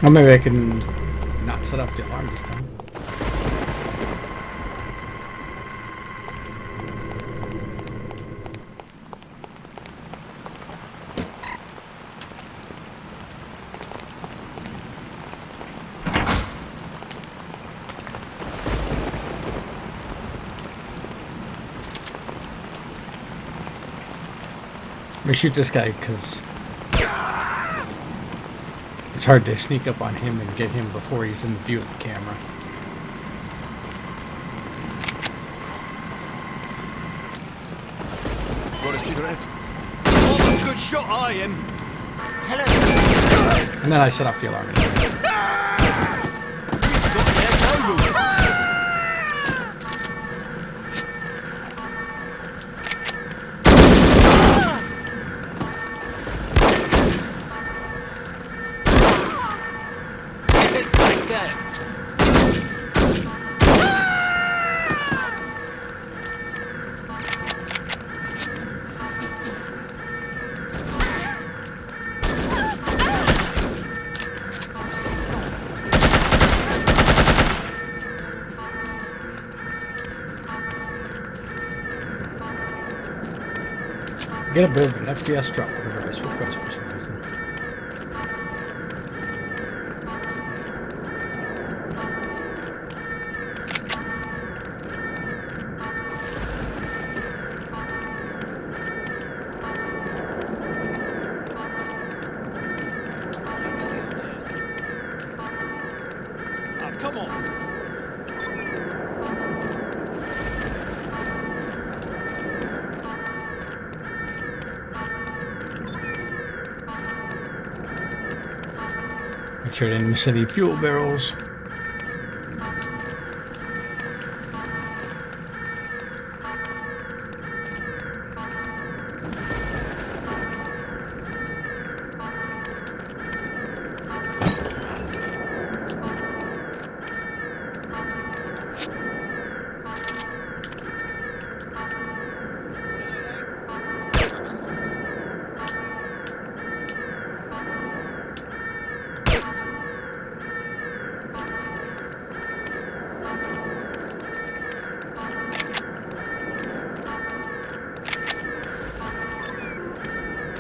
Speaker 2: Well, maybe I can not set off the alarm this time. Let me shoot this guy because It's hard to sneak up on him and get him before he's in view of the camera.
Speaker 15: Got a cigarette?
Speaker 4: Oh, good shot I am.
Speaker 2: And then I set off the alarm anyway. Get a bit of an FPS drop whenever I switch quests for some reason.
Speaker 4: Oh, come on.
Speaker 2: Make sure I didn't miss any fuel barrels.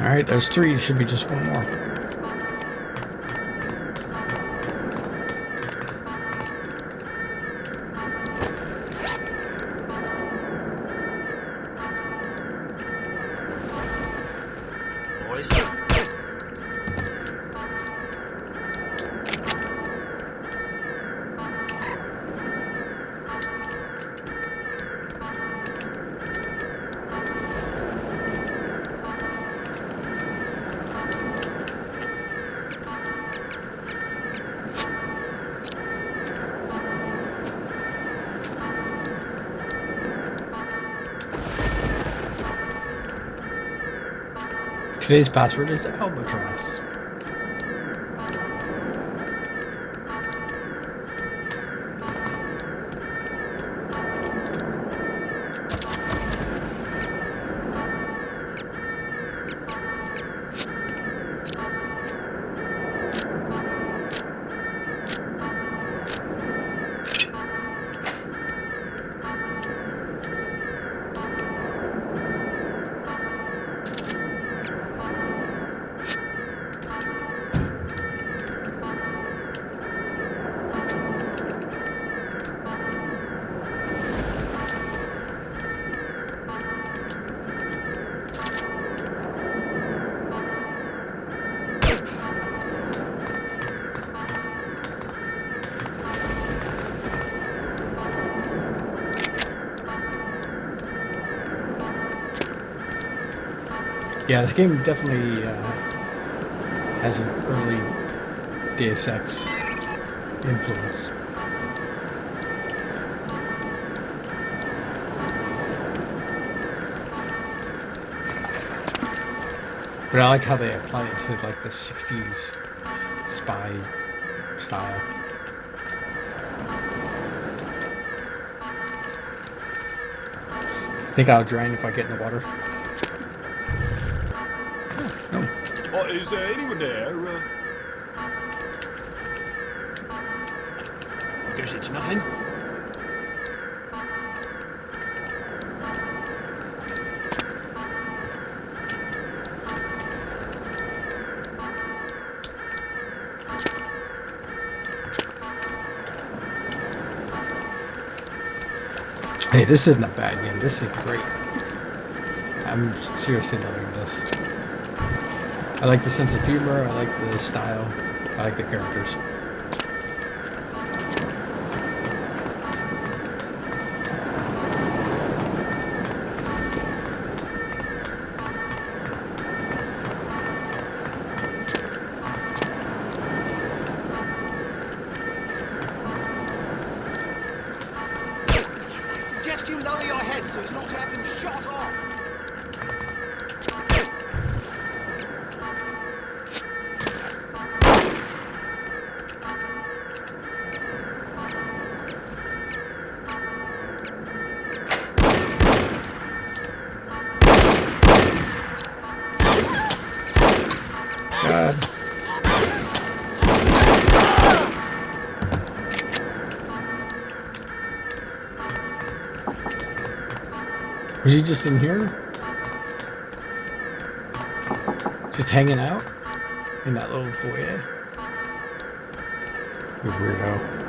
Speaker 2: Alright, there's 3. Should be just 1 more. Today's password is Albatross. Yeah, this game definitely has an early Deus Ex influence. But I like how they apply it to like the 60s spy style. I think I'll drown if I get in the water. No.
Speaker 4: Oh, is there anyone there?
Speaker 8: Guess it's nothing.
Speaker 2: Hey, this isn't a bad game. This is great. I'm seriously loving this. I like the sense of humor. I like the style. I like the characters.
Speaker 6: Yes, I suggest you lower your head so as not to have them shot off.
Speaker 2: God. Was he just in here? Just hanging out? In that little foyer? You weirdo.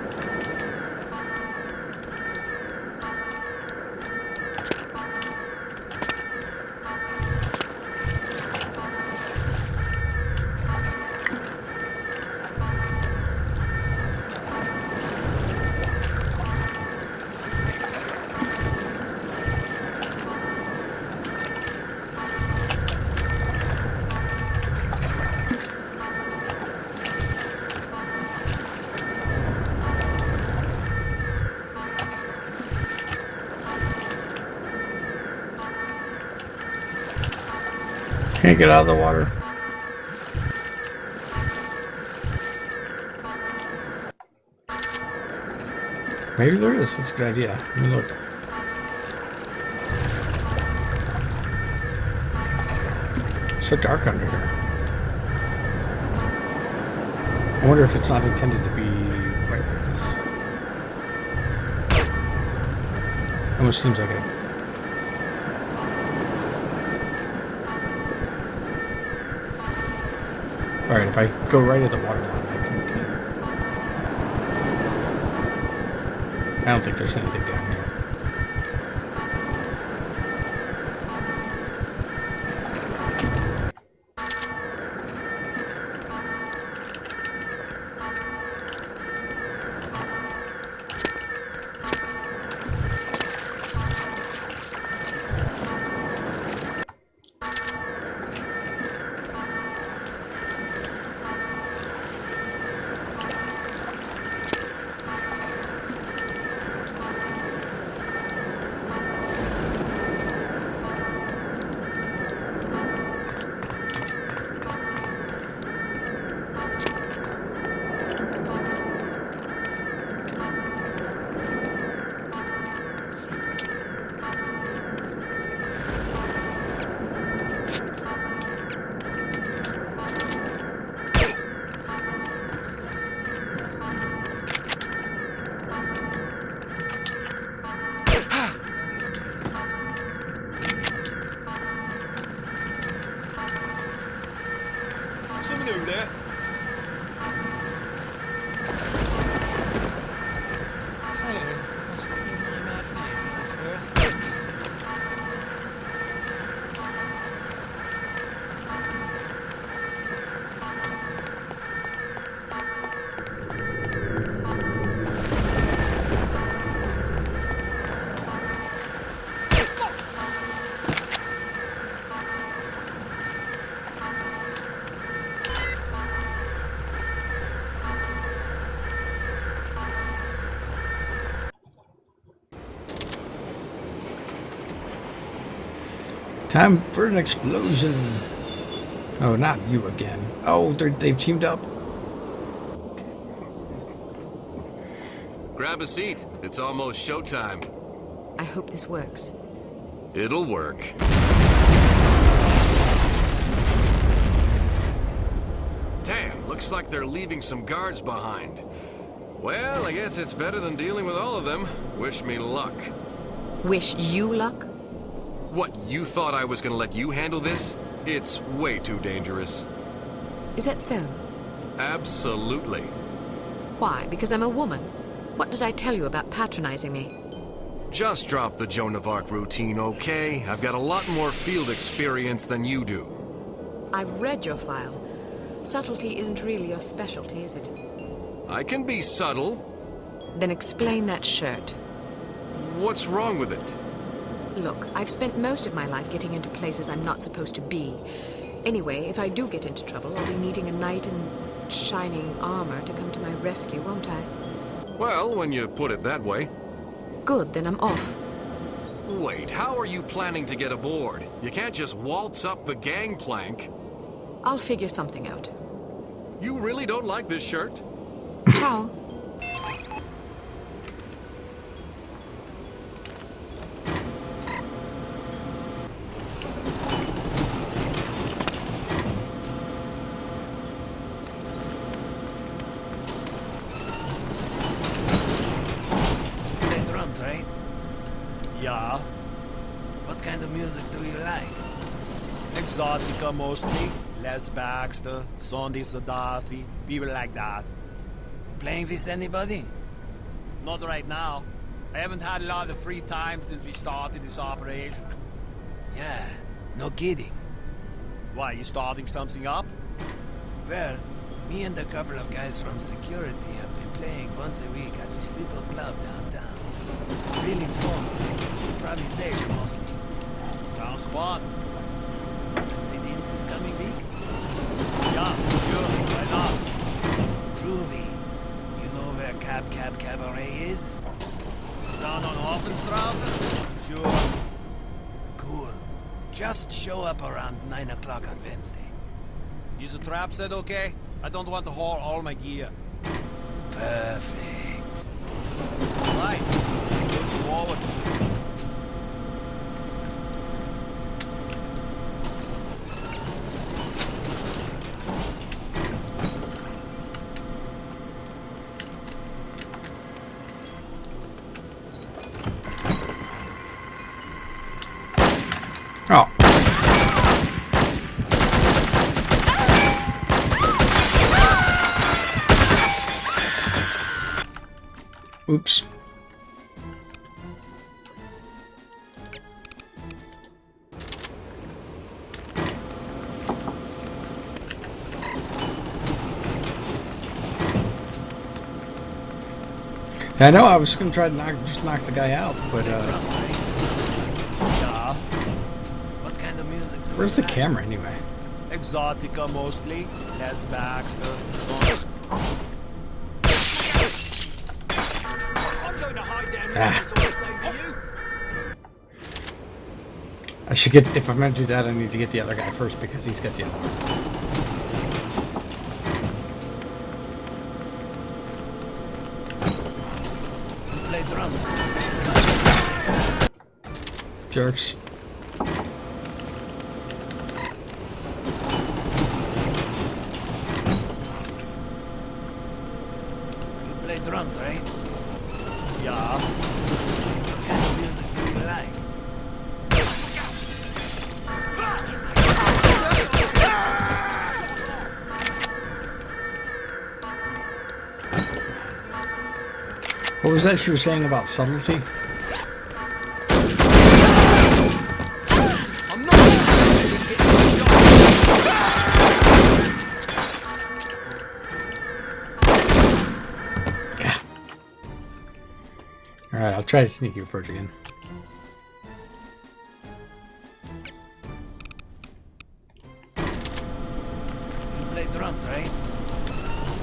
Speaker 2: Can't get out of the water. Maybe there is. That's a good idea. Let me look. It's so dark under here. I wonder if it's not intended to be quite like this. Almost seems like it. Alright, if I go right at the water line, I can... I don't think there's anything down here. Time for an explosion. Oh, not you again. Oh, they've teamed up.
Speaker 12: Grab a seat. It's almost showtime.
Speaker 5: I hope this works.
Speaker 12: It'll work. Damn, looks like they're leaving some guards behind. Well, I guess it's better than dealing with all of them. Wish me luck.
Speaker 5: Wish you luck?
Speaker 12: What, you thought I was gonna let you handle this? It's way too dangerous.
Speaker 5: Is that so?
Speaker 12: Absolutely.
Speaker 5: Why? Because I'm a woman? What did I tell you about patronizing me?
Speaker 12: Just drop the Joan of Arc routine, okay? I've got a lot more field experience than you do.
Speaker 5: I've read your file. Subtlety isn't really your specialty, is it?
Speaker 12: I can be subtle.
Speaker 5: Then explain that shirt.
Speaker 12: What's wrong with it?
Speaker 5: Look, I've spent most of my life getting into places I'm not supposed to be. Anyway, if I do get into trouble, I'll be needing a knight in shining armor to come to my rescue, won't I?
Speaker 12: Well, when you put it that way.
Speaker 5: Good, then I'm off.
Speaker 12: Wait, how are you planning to get aboard? You can't just waltz up the gangplank.
Speaker 5: I'll figure something out.
Speaker 12: You really don't like this shirt?
Speaker 5: Ciao.
Speaker 6: Play drums, right?
Speaker 13: Yeah.
Speaker 6: What kind of music do you like?
Speaker 13: Exotica mostly. Les Baxter, Sandy Sadasi, people like that.
Speaker 6: Playing with anybody?
Speaker 13: Not right now. I haven't had a lot of free time since we started this operation.
Speaker 6: Yeah, no kidding.
Speaker 13: Why, you starting something up?
Speaker 6: Well, me and a couple of guys from security have been playing once a week at this little club downtown. Real informal. Improvisation mostly.
Speaker 13: Sounds fun.
Speaker 6: Wanna sit in this coming week?
Speaker 13: Yeah, sure, why not?
Speaker 6: Groovy. You know where Cabaret is?
Speaker 13: Down on Hoffenstrasse? Sure.
Speaker 6: Cool. Just show up around 9 o'clock on Wednesday.
Speaker 13: Is the trap set okay? I don't want to haul all my gear.
Speaker 6: Perfect.
Speaker 13: Right. Looking forward to it.
Speaker 2: Oh. Oops. I know I was gonna try to knock the guy out, but
Speaker 6: Yeah. What kind of music do
Speaker 2: where's
Speaker 6: you
Speaker 2: the
Speaker 6: like?
Speaker 2: camera anyway?
Speaker 13: Exotica mostly. Les Baxter, Sandy. I'm going to hide down here
Speaker 2: Ah.
Speaker 13: as I was saying to you.
Speaker 2: I should get, if I'm gonna do that, I need to get the other guy first because he's got the other one.
Speaker 6: You play drums.
Speaker 2: Jerks.
Speaker 6: You play drums, right?
Speaker 13: Yeah.
Speaker 6: What kind of music do you like?
Speaker 2: What was that she was saying about subtlety?
Speaker 13: I'm not
Speaker 2: Yeah. Alright, I'll try to sneaky approach again.
Speaker 6: You play drums, right?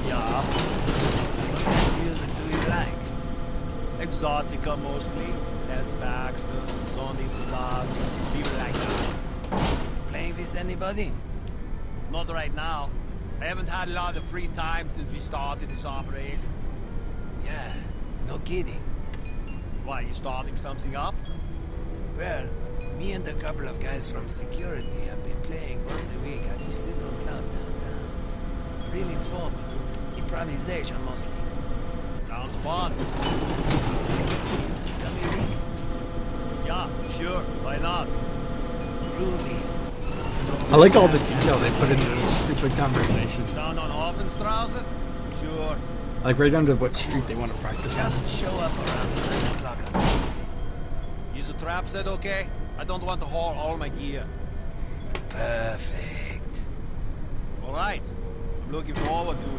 Speaker 13: Yeah.
Speaker 6: What kind of music do you like?
Speaker 13: Exotica mostly. Les Baxter, Sandy Sadasi, people like that.
Speaker 6: Playing with anybody?
Speaker 13: Not right now. I haven't had a lot of free time since we started this operation.
Speaker 6: Yeah, no kidding.
Speaker 13: Why, you starting something up?
Speaker 6: Well, me and a couple of guys from security have been playing once a week at this little club downtown. Real informal. Improvisation mostly.
Speaker 13: Sounds fun.
Speaker 6: Since this coming week?
Speaker 13: Yeah, sure, why not?
Speaker 6: Groovy.
Speaker 2: I like all the detail they put into this stupid conversation.
Speaker 13: Down on Hoffenstrasse? Sure.
Speaker 2: Like right under what street they want to practice on.
Speaker 6: Just show up around 9 o'clock on Wednesday.
Speaker 13: Is the trap set okay? I don't want to haul all my gear.
Speaker 6: Perfect.
Speaker 13: Alright. I'm looking forward to it.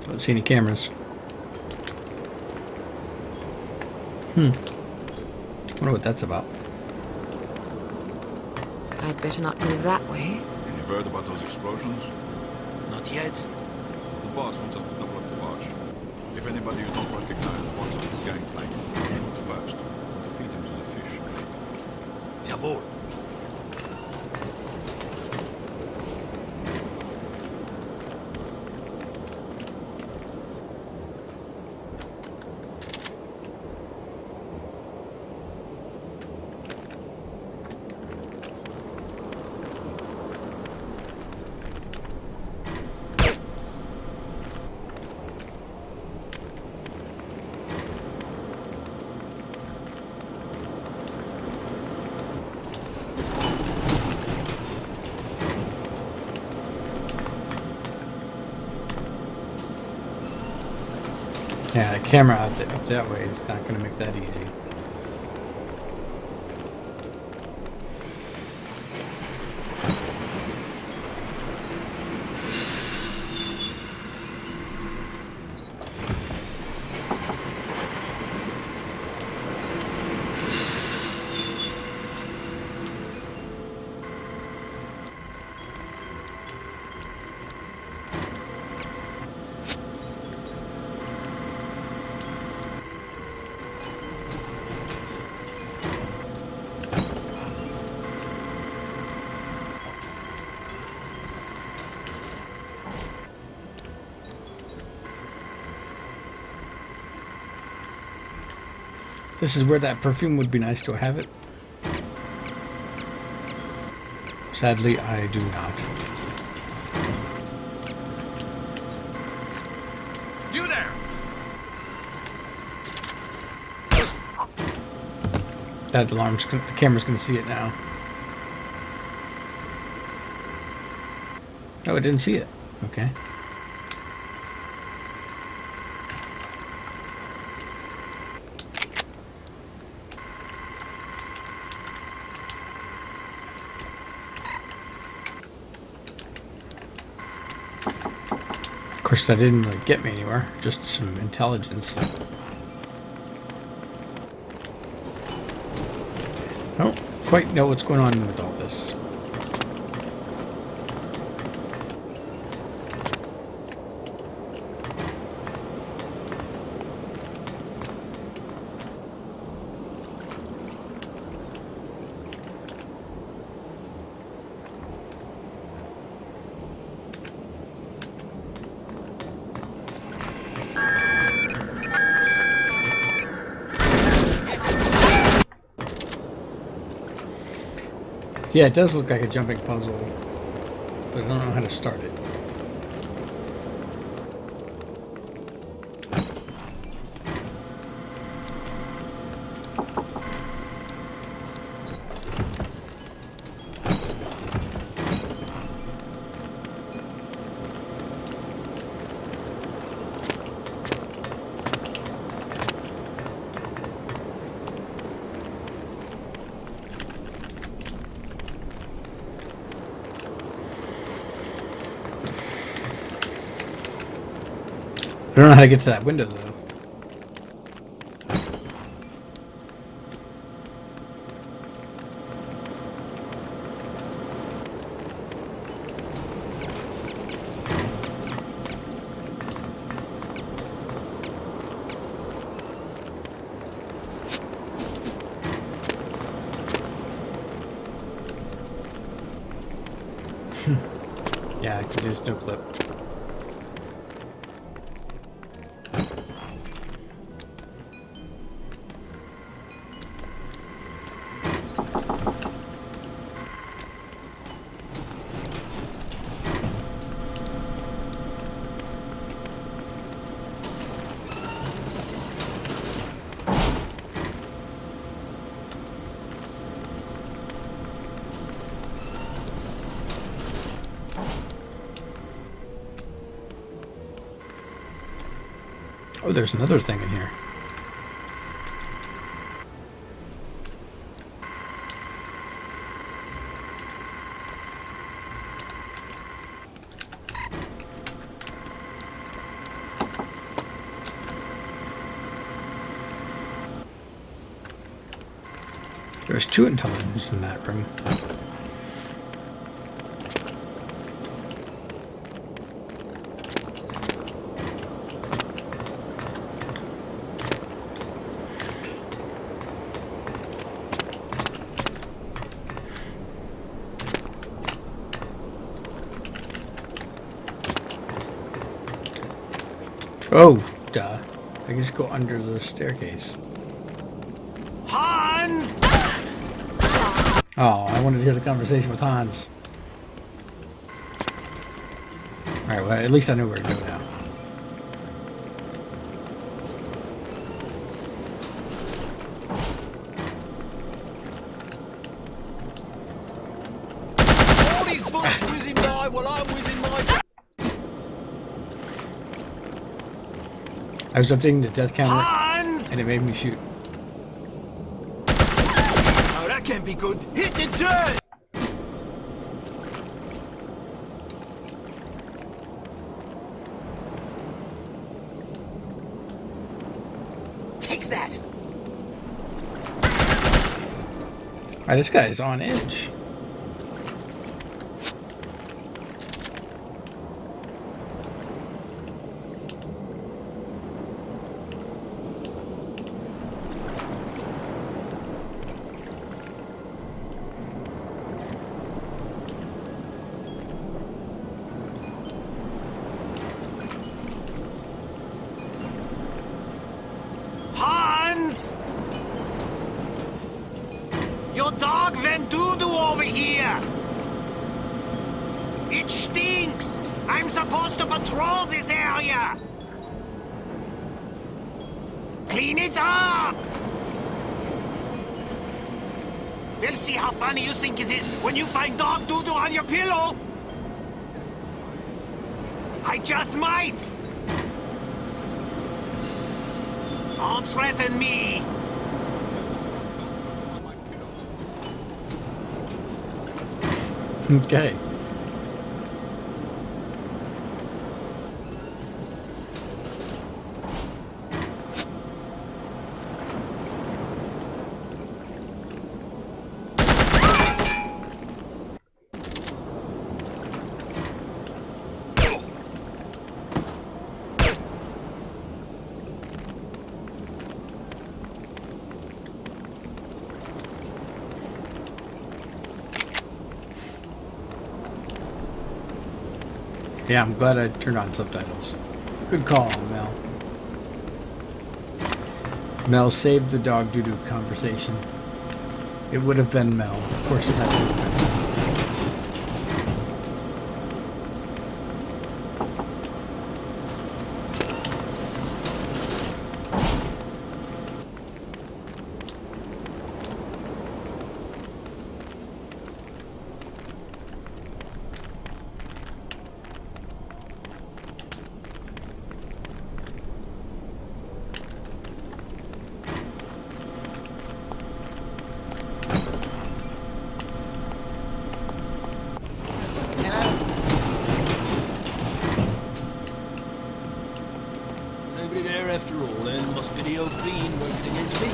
Speaker 2: Don't see any cameras. Wonder what that's about.
Speaker 7: I'd better not go that way.
Speaker 15: And you've heard about those explosions?
Speaker 8: Not yet.
Speaker 15: The boss wants us to double up the watch. If anybody you don't recognize walks up this gangplank, shoot first. And defeat him to the fish.
Speaker 8: Jawohl.
Speaker 2: Yeah, the camera up that way is not going to make that easy. This is where that perfume would be nice to have it. Sadly, I do not.
Speaker 15: You there!
Speaker 2: That alarm's the camera's gonna see it now. Oh, it didn't see it. Okay. Of course, that didn't really get me anywhere. Just some intelligence. I don't quite know what's going on with all this. Yeah, it does look like a jumping puzzle, but I don't know how to start it. I don't know how to get to that window, though. Yeah, there's no clip. Oh, there's another thing in here. There's 2 intelligence in that room. Oh, duh. I can just go under the staircase.
Speaker 8: Hans!
Speaker 2: Oh, I wanted to hear the conversation with Hans. Alright, well, at least I know where to go now.
Speaker 8: All these bullets whizzing by while I'm whizzing my...
Speaker 2: I was updating the death counter,
Speaker 8: Hans!
Speaker 2: and it made me shoot.
Speaker 8: Oh, that can't be good. Hit the dirt! Take that!
Speaker 2: Alright, this guy is on edge.
Speaker 8: Hans! Your dog went doo-doo over here! It stinks! I'm supposed to patrol this area! Clean it up! We'll see how funny you think it is when you find dog doo-doo on your pillow! I just might! Don't threaten me!
Speaker 2: Okay. Yeah, I'm glad I turned on subtitles. Good call, Mel. Mel saved the dog doo-doo conversation. It would have been Mel. Of course it had to have been Mel.
Speaker 8: Nobody there after all, then. Must be the old bean working against me.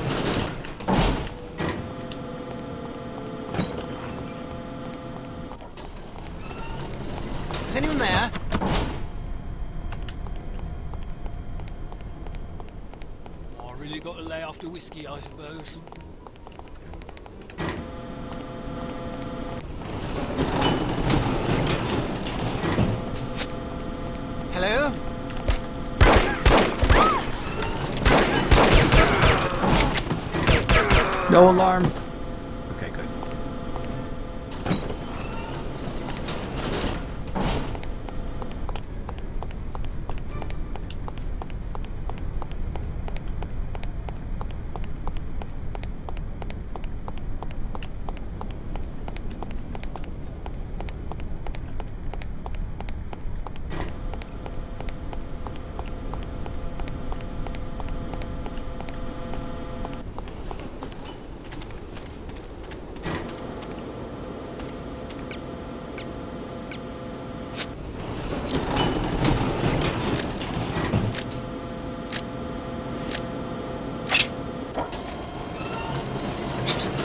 Speaker 8: Is anyone there? Oh, I really got to lay off the whiskey, I suppose. Hello?
Speaker 2: No alarm. Okay, good.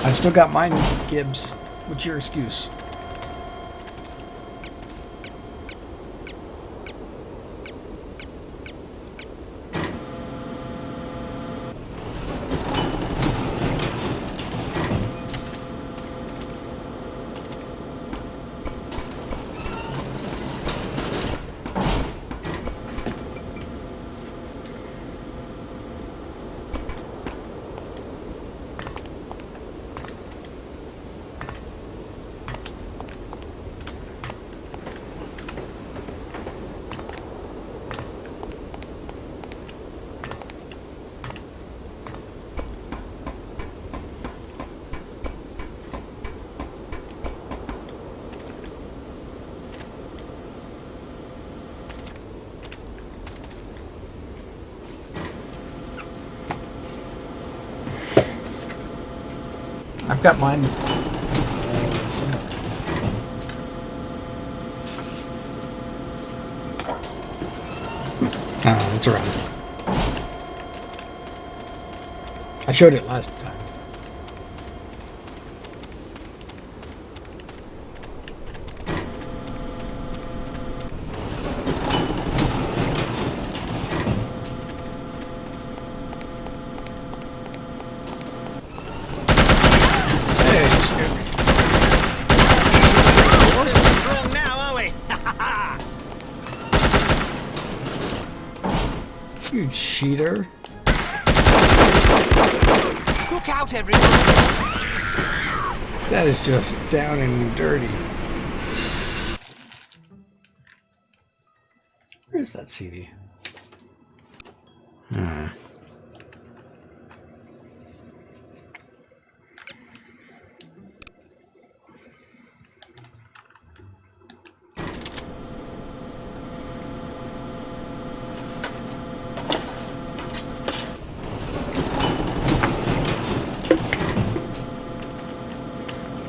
Speaker 2: I still got mine, Gibbs. What's your excuse? I've got mine. Oh, it's around. I showed it last time. You cheater.
Speaker 6: Look out, everyone!
Speaker 2: That is just down and dirty. Where's that CD?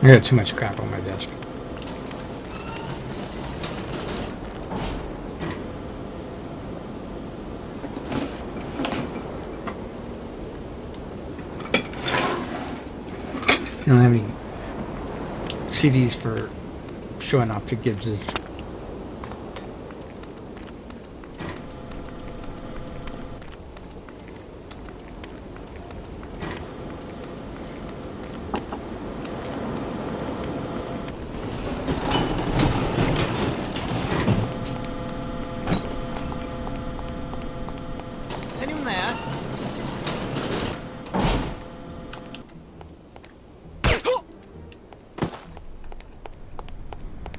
Speaker 2: I got too much crap on my desk. I don't have any CDs for showing off to Gibbs's.
Speaker 6: Is anyone there?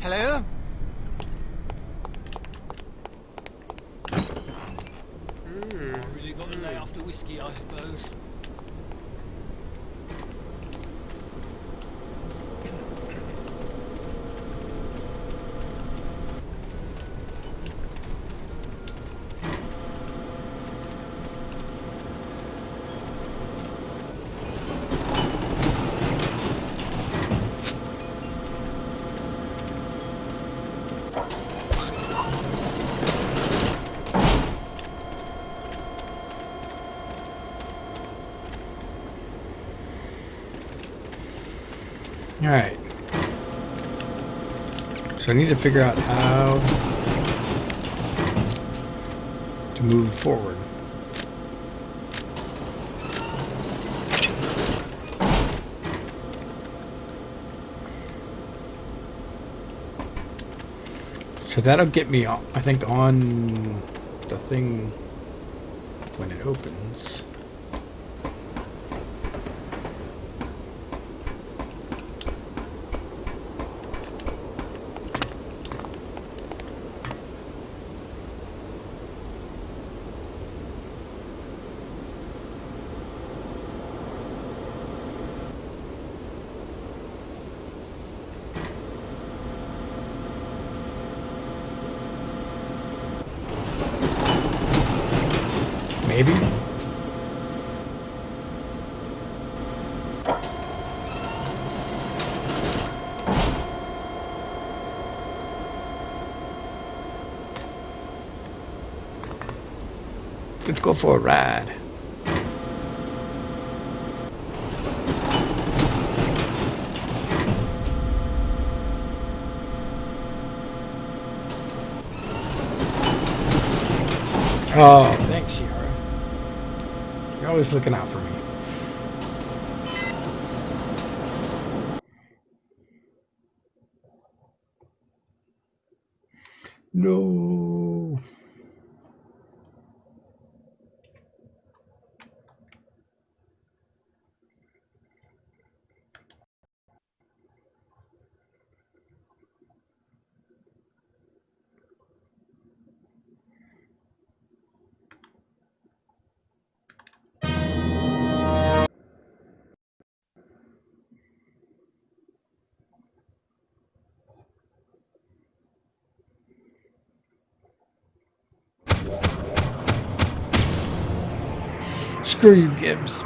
Speaker 6: Hello?
Speaker 8: Really got to lay after whiskey, I suppose.
Speaker 2: Alright. So I need to figure out how to move forward. So that'll get me, I think, on the thing when it opens. Maybe? Let's go for a ride. Oh, thanks, Shiara. You're always looking out for me. No. Screw you, Gibbs.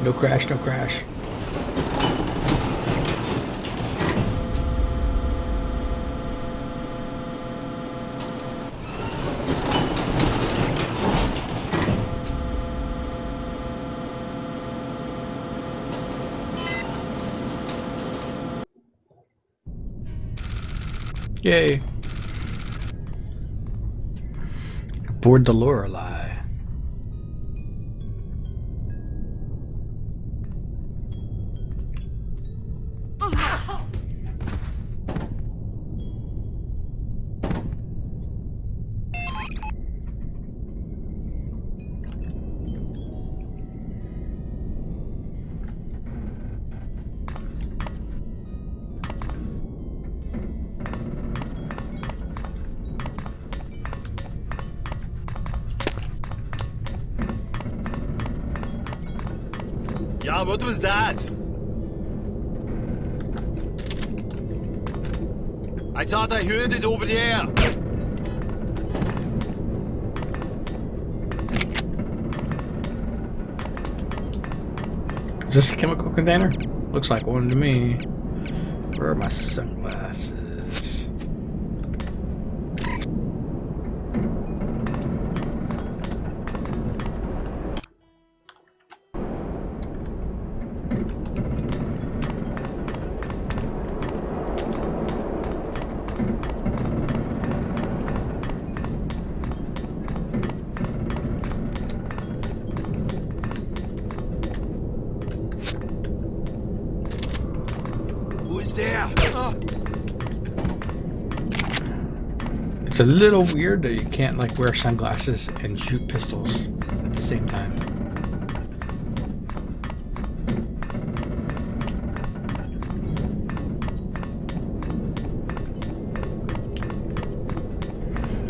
Speaker 2: No crash, no crash. Yay. Aboard the Lorelei.
Speaker 16: Yeah, what was that? I thought I heard it over there.
Speaker 2: Is this a chemical container? Looks like one to me. Where are my sunglasses?
Speaker 16: There.
Speaker 2: It's a little weird that you can't like wear sunglasses and shoot pistols at the same time.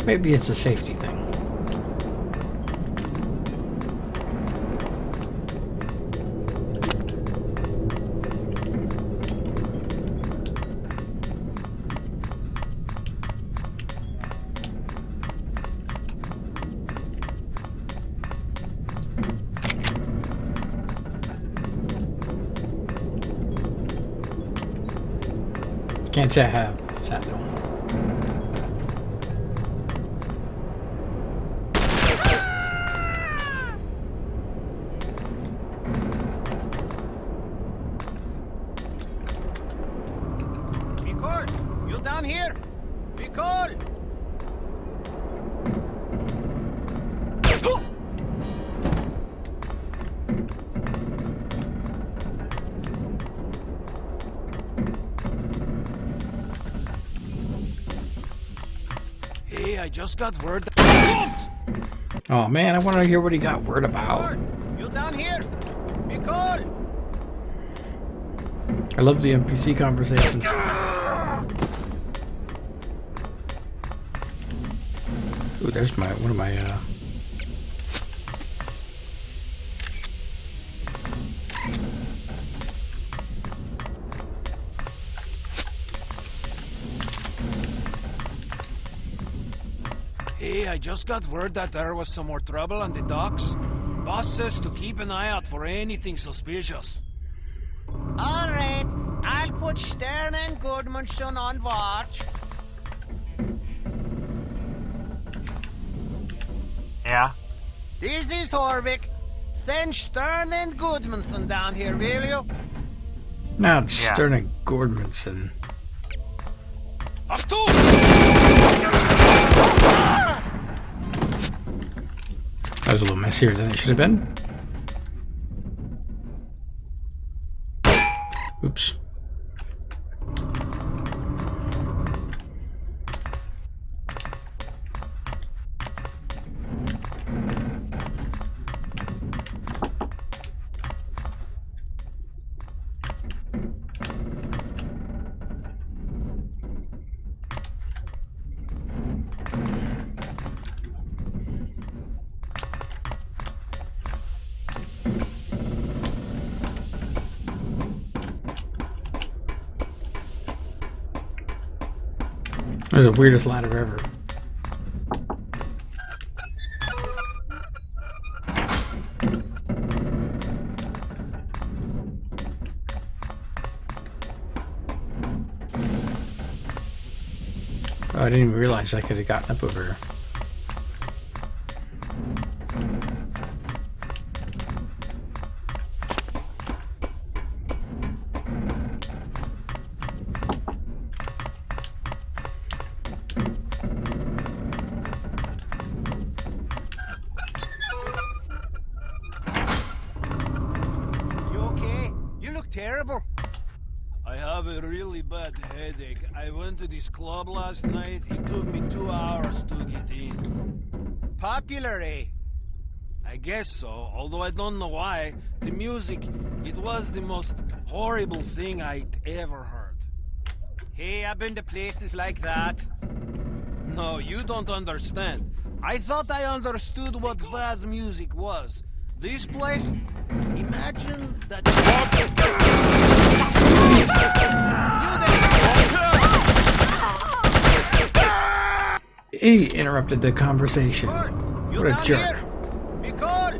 Speaker 2: Maybe it's a safety thing. Can't say I have. Sad though.
Speaker 6: Nicole, you down here? Nicole! I just got word.
Speaker 2: Oh man, I want to hear what he got word about.
Speaker 6: You down here? Be cool.
Speaker 2: I love the NPC conversations. Ooh, there's one of my
Speaker 6: Hey, I just got word that there was some more trouble on the docks. Boss says to keep an eye out for anything suspicious. All right, I'll put Stern and Goodmanson on watch.
Speaker 16: Yeah?
Speaker 6: This is Horvik. Send Stern and Goodmanson down here, will you?
Speaker 2: Not Stern and Gordmanson.
Speaker 6: Up to!
Speaker 2: That was a little messier than it should have been. Oops. That was the weirdest ladder ever. Oh, I didn't even realize I could have gotten up over here.
Speaker 6: Terrible. I have a really bad headache. I went to this club last night. It took me 2 hours to get in. Popular, eh? I guess so, although I don't know why. The music, it was the most horrible thing I'd ever heard. Hey, I've been to places like that. No, you don't understand. I thought I understood what bad music was. This place? Imagine that...
Speaker 2: He interrupted the conversation. What a jerk.
Speaker 6: Be cool.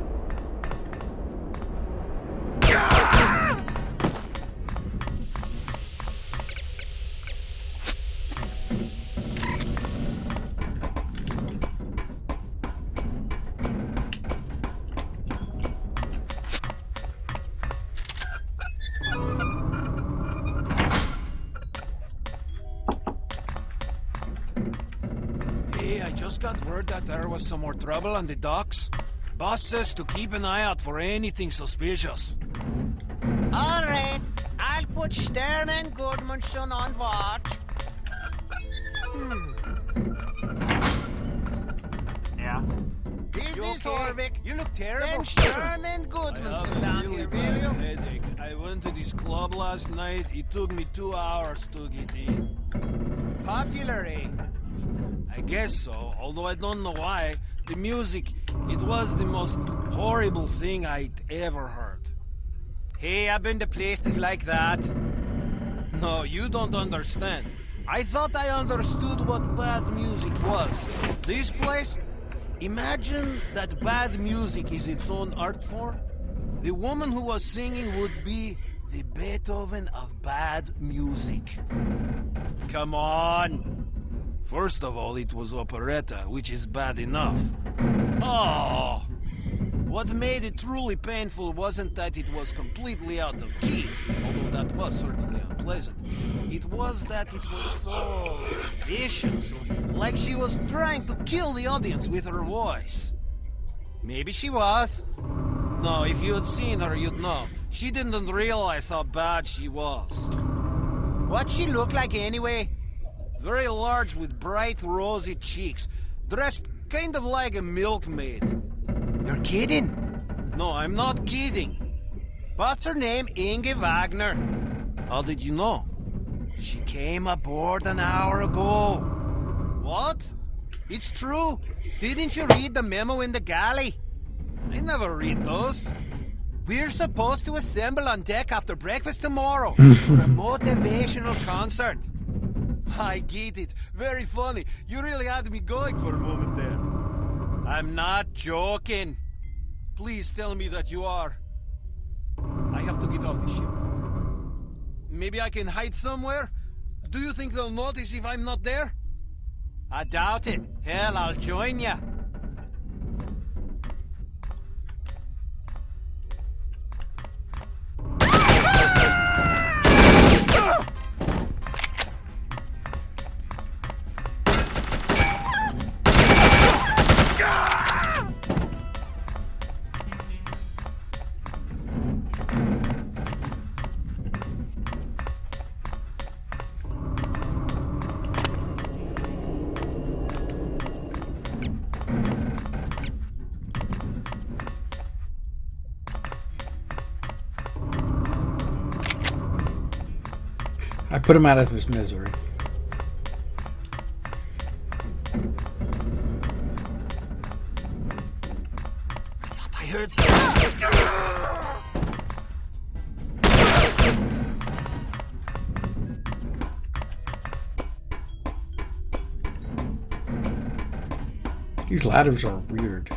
Speaker 6: Hey, I just got word that there was some more trouble on the docks. Boss says to keep an eye out for anything suspicious. All right, I'll put Stern and Goodmanson on watch.
Speaker 16: Yeah?
Speaker 6: This is Horvik. You look terrible. Send Stern and Goodmanson down here, will you? Headache. I went to this club last night. It took me 2 hours to get in. Popular, eh? I guess so, although I don't know why. The music, it was the most horrible thing I'd ever heard. Hey, I've been to places like that. No, you don't understand. I thought I understood what bad music was. This place? Imagine that bad music is its own art form. The woman who was singing would be the Beethoven of bad music. Come on! First of all, it was operetta, which is bad enough. Oh! What made it truly painful wasn't that it was completely out of key, although that was certainly unpleasant. It was that it was so vicious, like she was trying to kill the audience with her voice. Maybe she was. No, if you had seen her, you'd know. She didn't realize how bad she was. What'd she look like anyway? Very large with bright rosy cheeks. dressed kind of like a milkmaid. You're kidding? No, I'm not kidding. What's her name? Inge Wagner. How did you know? She came aboard an hour ago. What? It's true. Didn't you read the memo in the galley? I never read those. We're supposed to assemble on deck after breakfast tomorrow for a motivational concert. I get it. Very funny. You really had me going for a moment there. I'm not joking. Please tell me that you are. I have to get off the ship. Maybe I can hide somewhere? Do you think they'll notice if I'm not there? I doubt it. Hell, I'll join ya.
Speaker 2: I put him out of his misery.
Speaker 6: I thought I heard something.
Speaker 2: These ladders are weird.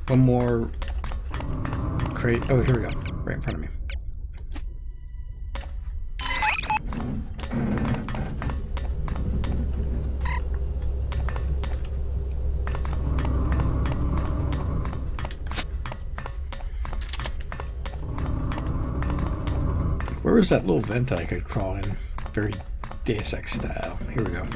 Speaker 2: One more crate. Oh, here we go. Right in front of me. Where was that little vent I could crawl in? Very Deus Ex style. Here we go.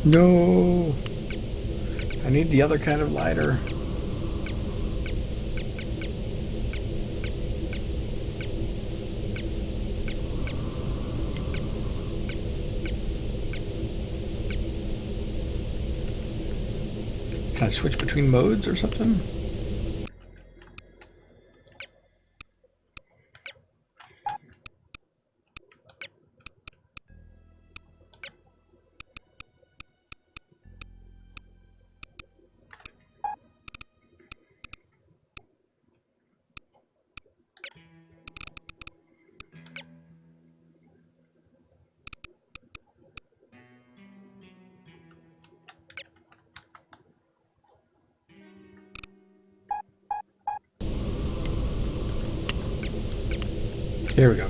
Speaker 2: No! I need the other kind of lighter. Can I switch between modes or something? Here we go.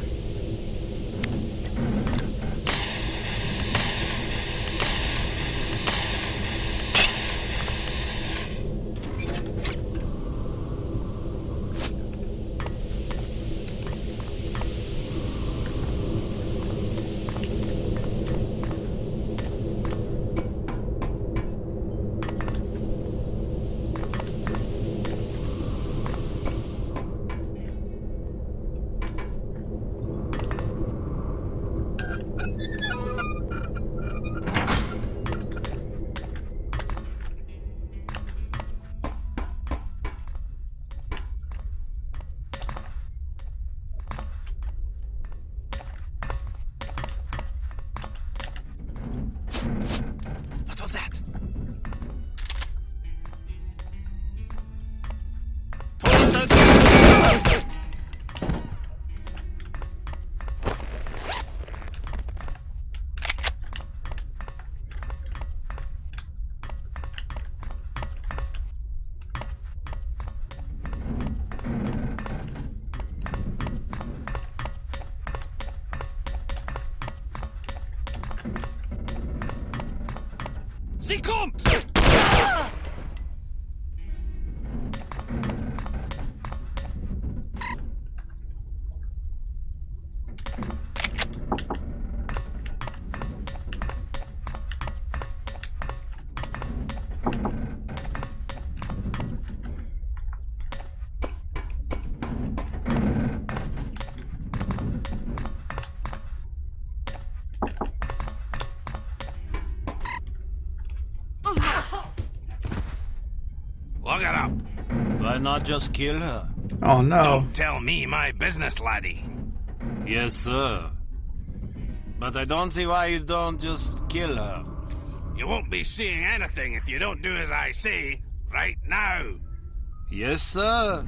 Speaker 12: Sie kommt!
Speaker 8: Look it up.
Speaker 13: Why not just kill her?
Speaker 2: Oh no.
Speaker 8: Don't tell me my business, laddie.
Speaker 13: Yes, sir. But I don't see why you don't just kill her.
Speaker 8: You won't be seeing anything if you don't do as I say right now.
Speaker 13: Yes, sir.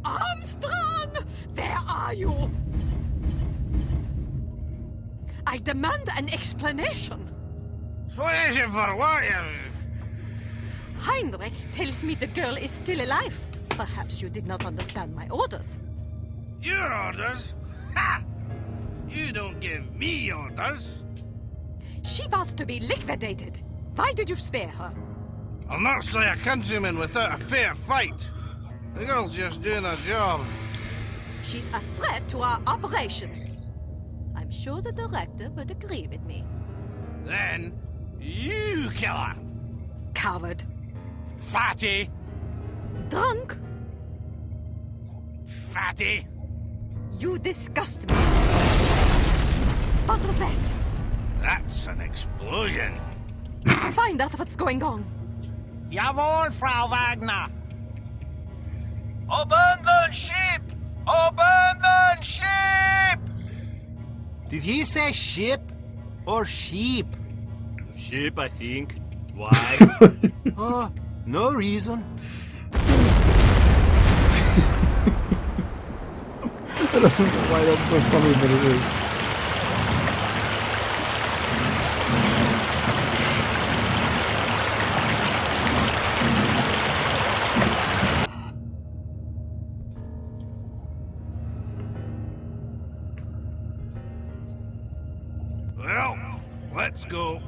Speaker 9: Armstrong! Where are you? I demand an explanation.
Speaker 8: Explanation for what?
Speaker 9: Heinrich tells me the girl is still alive. Perhaps you did not understand my orders.
Speaker 8: Your orders? Ha! You don't give me orders.
Speaker 9: She was to be liquidated. Why did you spare her?
Speaker 8: I'll not slay a countryman without a fair fight. The girl's just doing her job.
Speaker 9: She's a threat to our operation. I'm sure the director would agree with me.
Speaker 8: Then, you kill her.
Speaker 9: Coward.
Speaker 8: Fatty.
Speaker 9: Drunk.
Speaker 8: Fatty.
Speaker 9: You disgust me. What was that?
Speaker 8: That's an explosion.
Speaker 9: Find out what's going on.
Speaker 6: Jawohl, Frau Wagner.
Speaker 3: Abandon ship! Abandon ship!
Speaker 6: Did he say ship or sheep?
Speaker 13: Ship, I think. Why?
Speaker 6: Oh, no reason.
Speaker 2: I don't know why that's so funny, but it is.
Speaker 8: Well, let's go.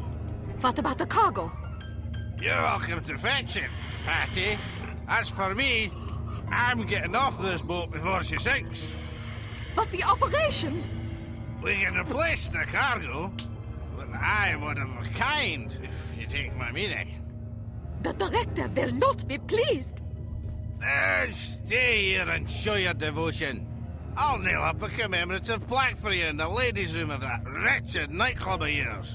Speaker 9: What about the cargo?
Speaker 8: You're welcome to fetch it, fatty. As for me, I'm getting off this boat before she sinks.
Speaker 9: But the operation?
Speaker 8: We can replace the cargo, but I'm one of a kind, if you take my meaning.
Speaker 9: The director will not be pleased.
Speaker 8: Then stay here and show your devotion. I'll nail up a commemorative plaque for you in the ladies' room of that wretched nightclub of yours.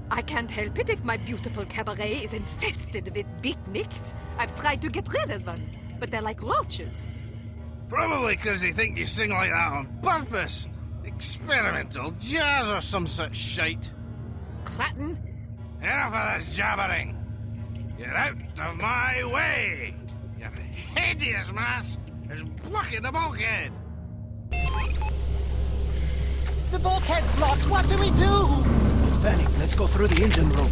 Speaker 9: I can't help it if my beautiful cabaret is infested with beatniks. I've tried to get rid of them, but they're like roaches.
Speaker 8: Probably because they think you sing like that on purpose. Experimental jazz or some such shite.
Speaker 9: Clatton?
Speaker 8: Enough of this jabbering. You're out of my way. Your hideous mass is blocking the bulkhead.
Speaker 6: The bulkhead's blocked. What do we do?
Speaker 4: Don't panic. Let's go through the engine room.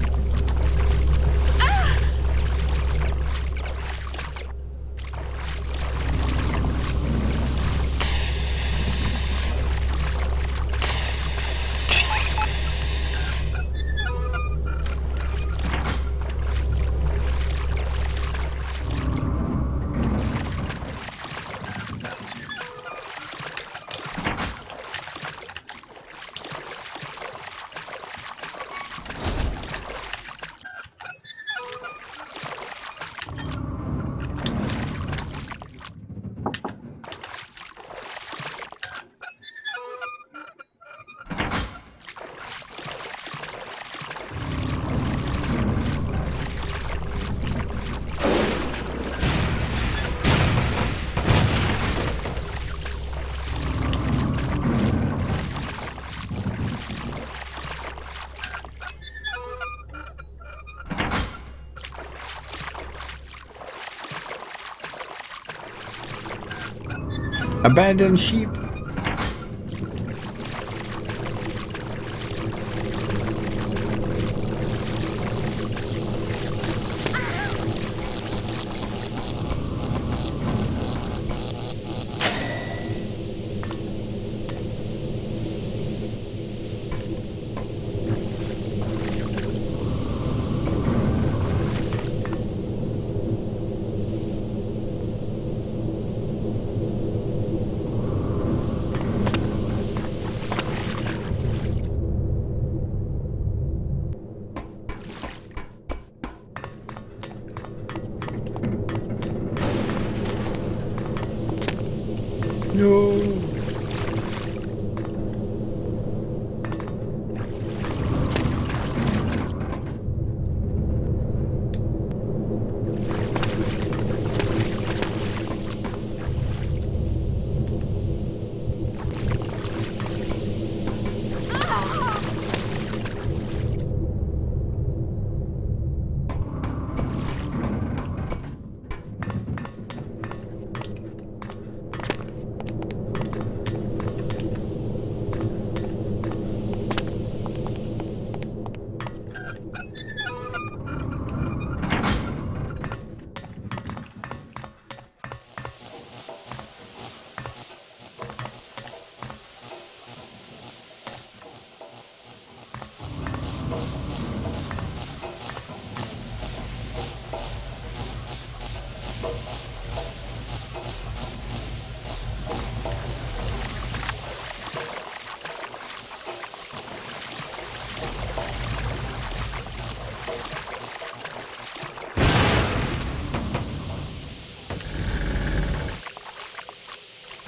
Speaker 2: Abandoned sheep.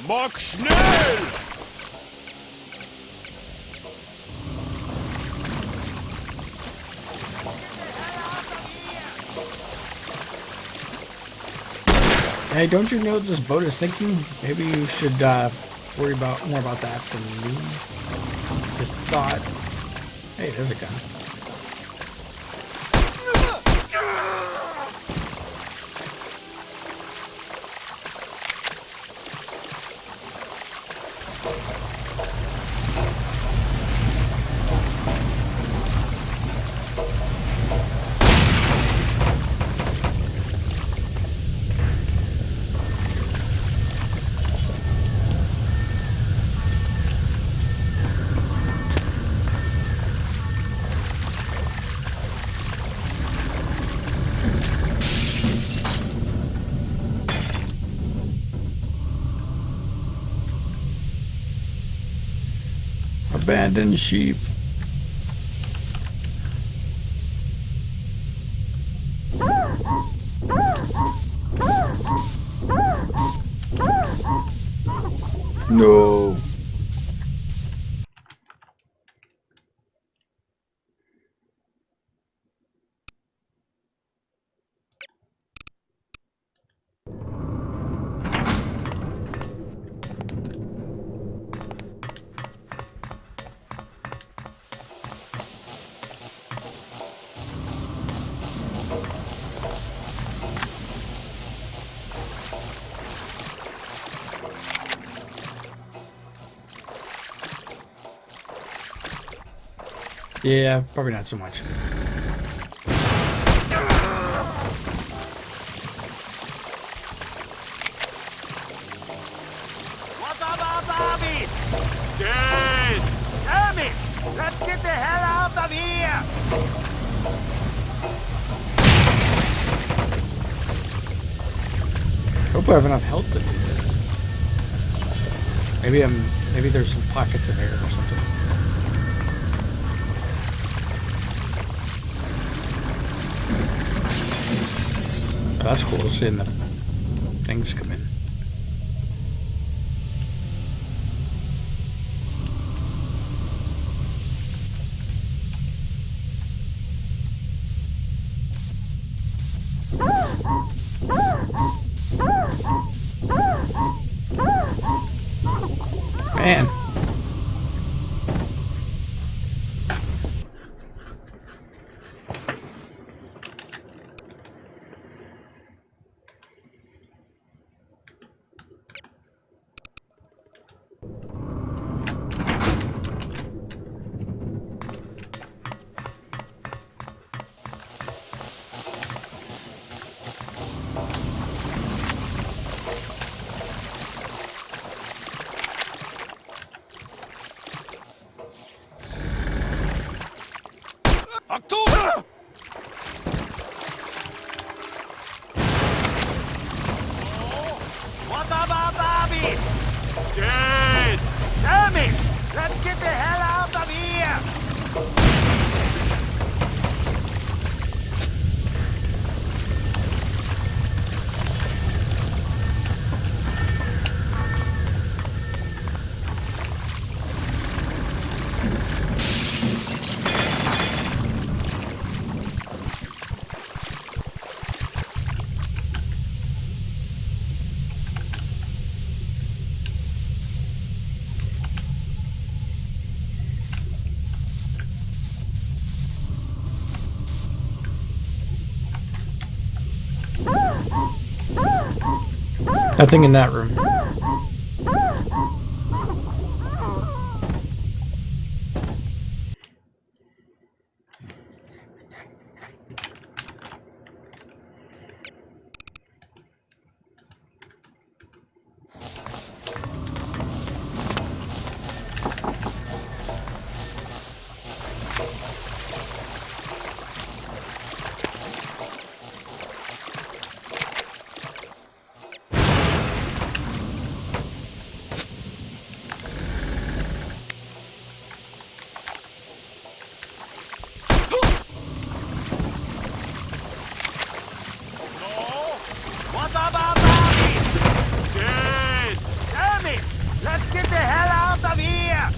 Speaker 13: Mach schnell!
Speaker 2: Hey, don't you know this boat is sinking? Maybe you should worry about more about that than me. Just thought. Hey, there's a gun. Abandoned sheep. No. Yeah, probably not so much.
Speaker 6: What about Abyss? Dead! Damn it! Let's get the hell out of here!
Speaker 2: I hope I have enough health to do this. Maybe there's some pockets of air or something. Oh, that's cool, seeing the things come in. Man. Nothing in that room.
Speaker 6: What about this? Dead! Damn it! Let's get the hell out of here!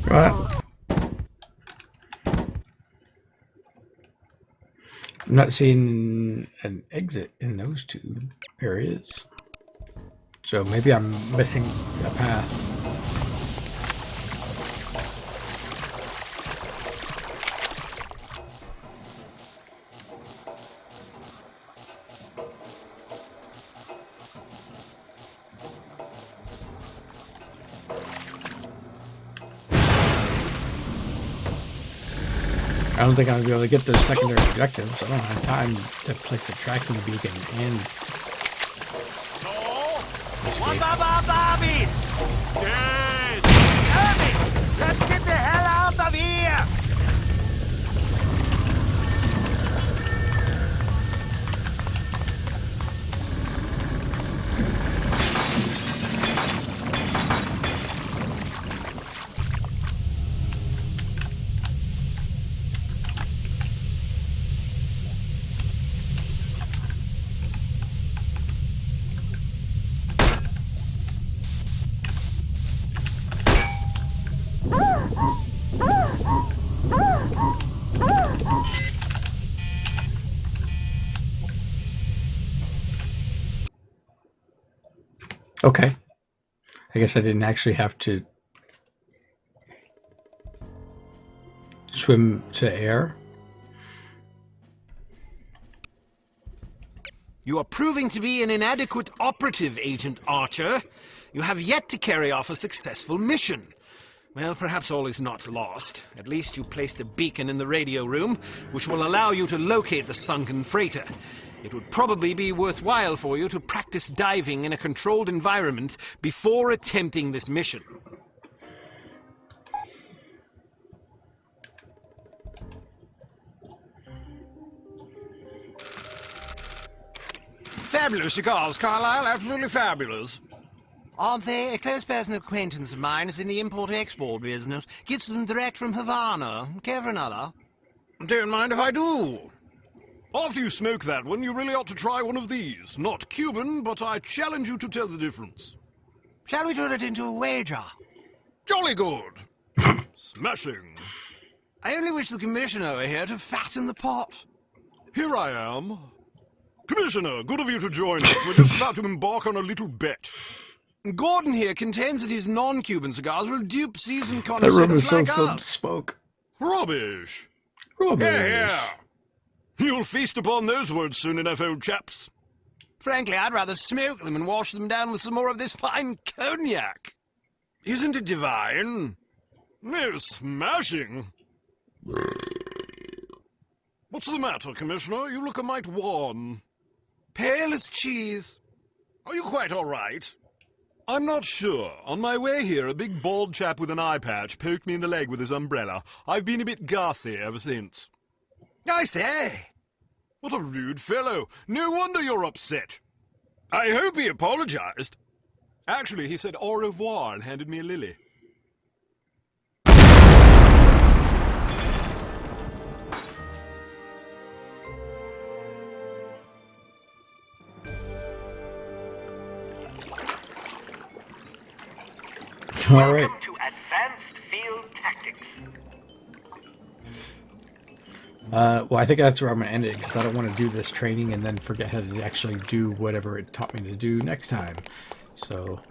Speaker 2: Right. I'm not seeing an exit in those two areas. So maybe I'm missing a path. I don't think I'm going to be able to get those secondary objectives. I don't have time to place a tracking beacon and
Speaker 6: What about this? Dead! Damn it! Let's get the hell out of here!
Speaker 2: okay. I guess I didn't actually have to swim to air.
Speaker 4: You are proving to be an inadequate operative, Agent Archer. You have yet to carry off a successful mission. Well, perhaps all is not lost. At least you placed a beacon in the radio room, which will allow you to locate the sunken freighter. It would probably be worthwhile for you to practice diving in a controlled environment before attempting this mission.
Speaker 6: Fabulous cigars, Carlyle. Absolutely fabulous. Aren't they? A close personal acquaintance of mine is in the import-export business. Gets them direct from Havana. Care for another?
Speaker 12: Don't mind if I do. After you smoke that one, you really ought to try one of these. Not Cuban, but I challenge you to tell the difference.
Speaker 6: Shall we turn it into a wager?
Speaker 12: Jolly good. Smashing.
Speaker 6: I only wish the commissioner were here to fatten the pot.
Speaker 12: Here I am. Commissioner, good of you to join us. We're just about to embark on a little bet.
Speaker 6: Gordon here contends that his non-Cuban cigars will dupe seasoned
Speaker 2: That room is
Speaker 6: connoisseurs
Speaker 2: so
Speaker 6: like
Speaker 2: filled with
Speaker 6: us.
Speaker 2: smoke.
Speaker 12: Rubbish.
Speaker 2: Rubbish.
Speaker 12: Yeah. You'll feast upon those words soon enough, old chaps.
Speaker 6: Frankly, I'd rather smoke them and wash them down with some more of this fine cognac.
Speaker 12: Isn't it divine? No, smashing. What's the matter, Commissioner? You look a mite worn.
Speaker 6: Pale as cheese.
Speaker 12: Are you quite all right? I'm not sure. On my way here, a big bald chap with an eye patch poked me in the leg with his umbrella. I've been a bit gassy ever since.
Speaker 6: I say.
Speaker 12: What a rude fellow. No wonder you're upset. I hope he apologized. Actually, he said au revoir and handed me a lily.
Speaker 2: All right.
Speaker 3: Welcome to Advanced Field Tactics.
Speaker 2: Well, I think that's where I'm going to end it because I don't want to do this training and then forget how to actually do whatever it taught me to do next time. So,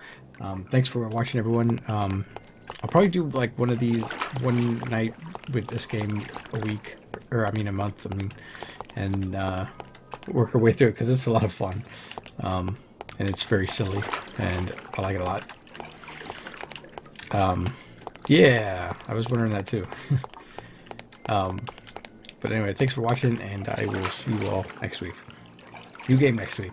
Speaker 2: thanks for watching, everyone. I'll probably do like one of these one night with this game a week, or I mean a month. And work our way through it because it's a lot of fun, and it's very silly, and I like it a lot. Yeah, I was wondering that too. But anyway, thanks for watching, and I will see you all next week. New game next week.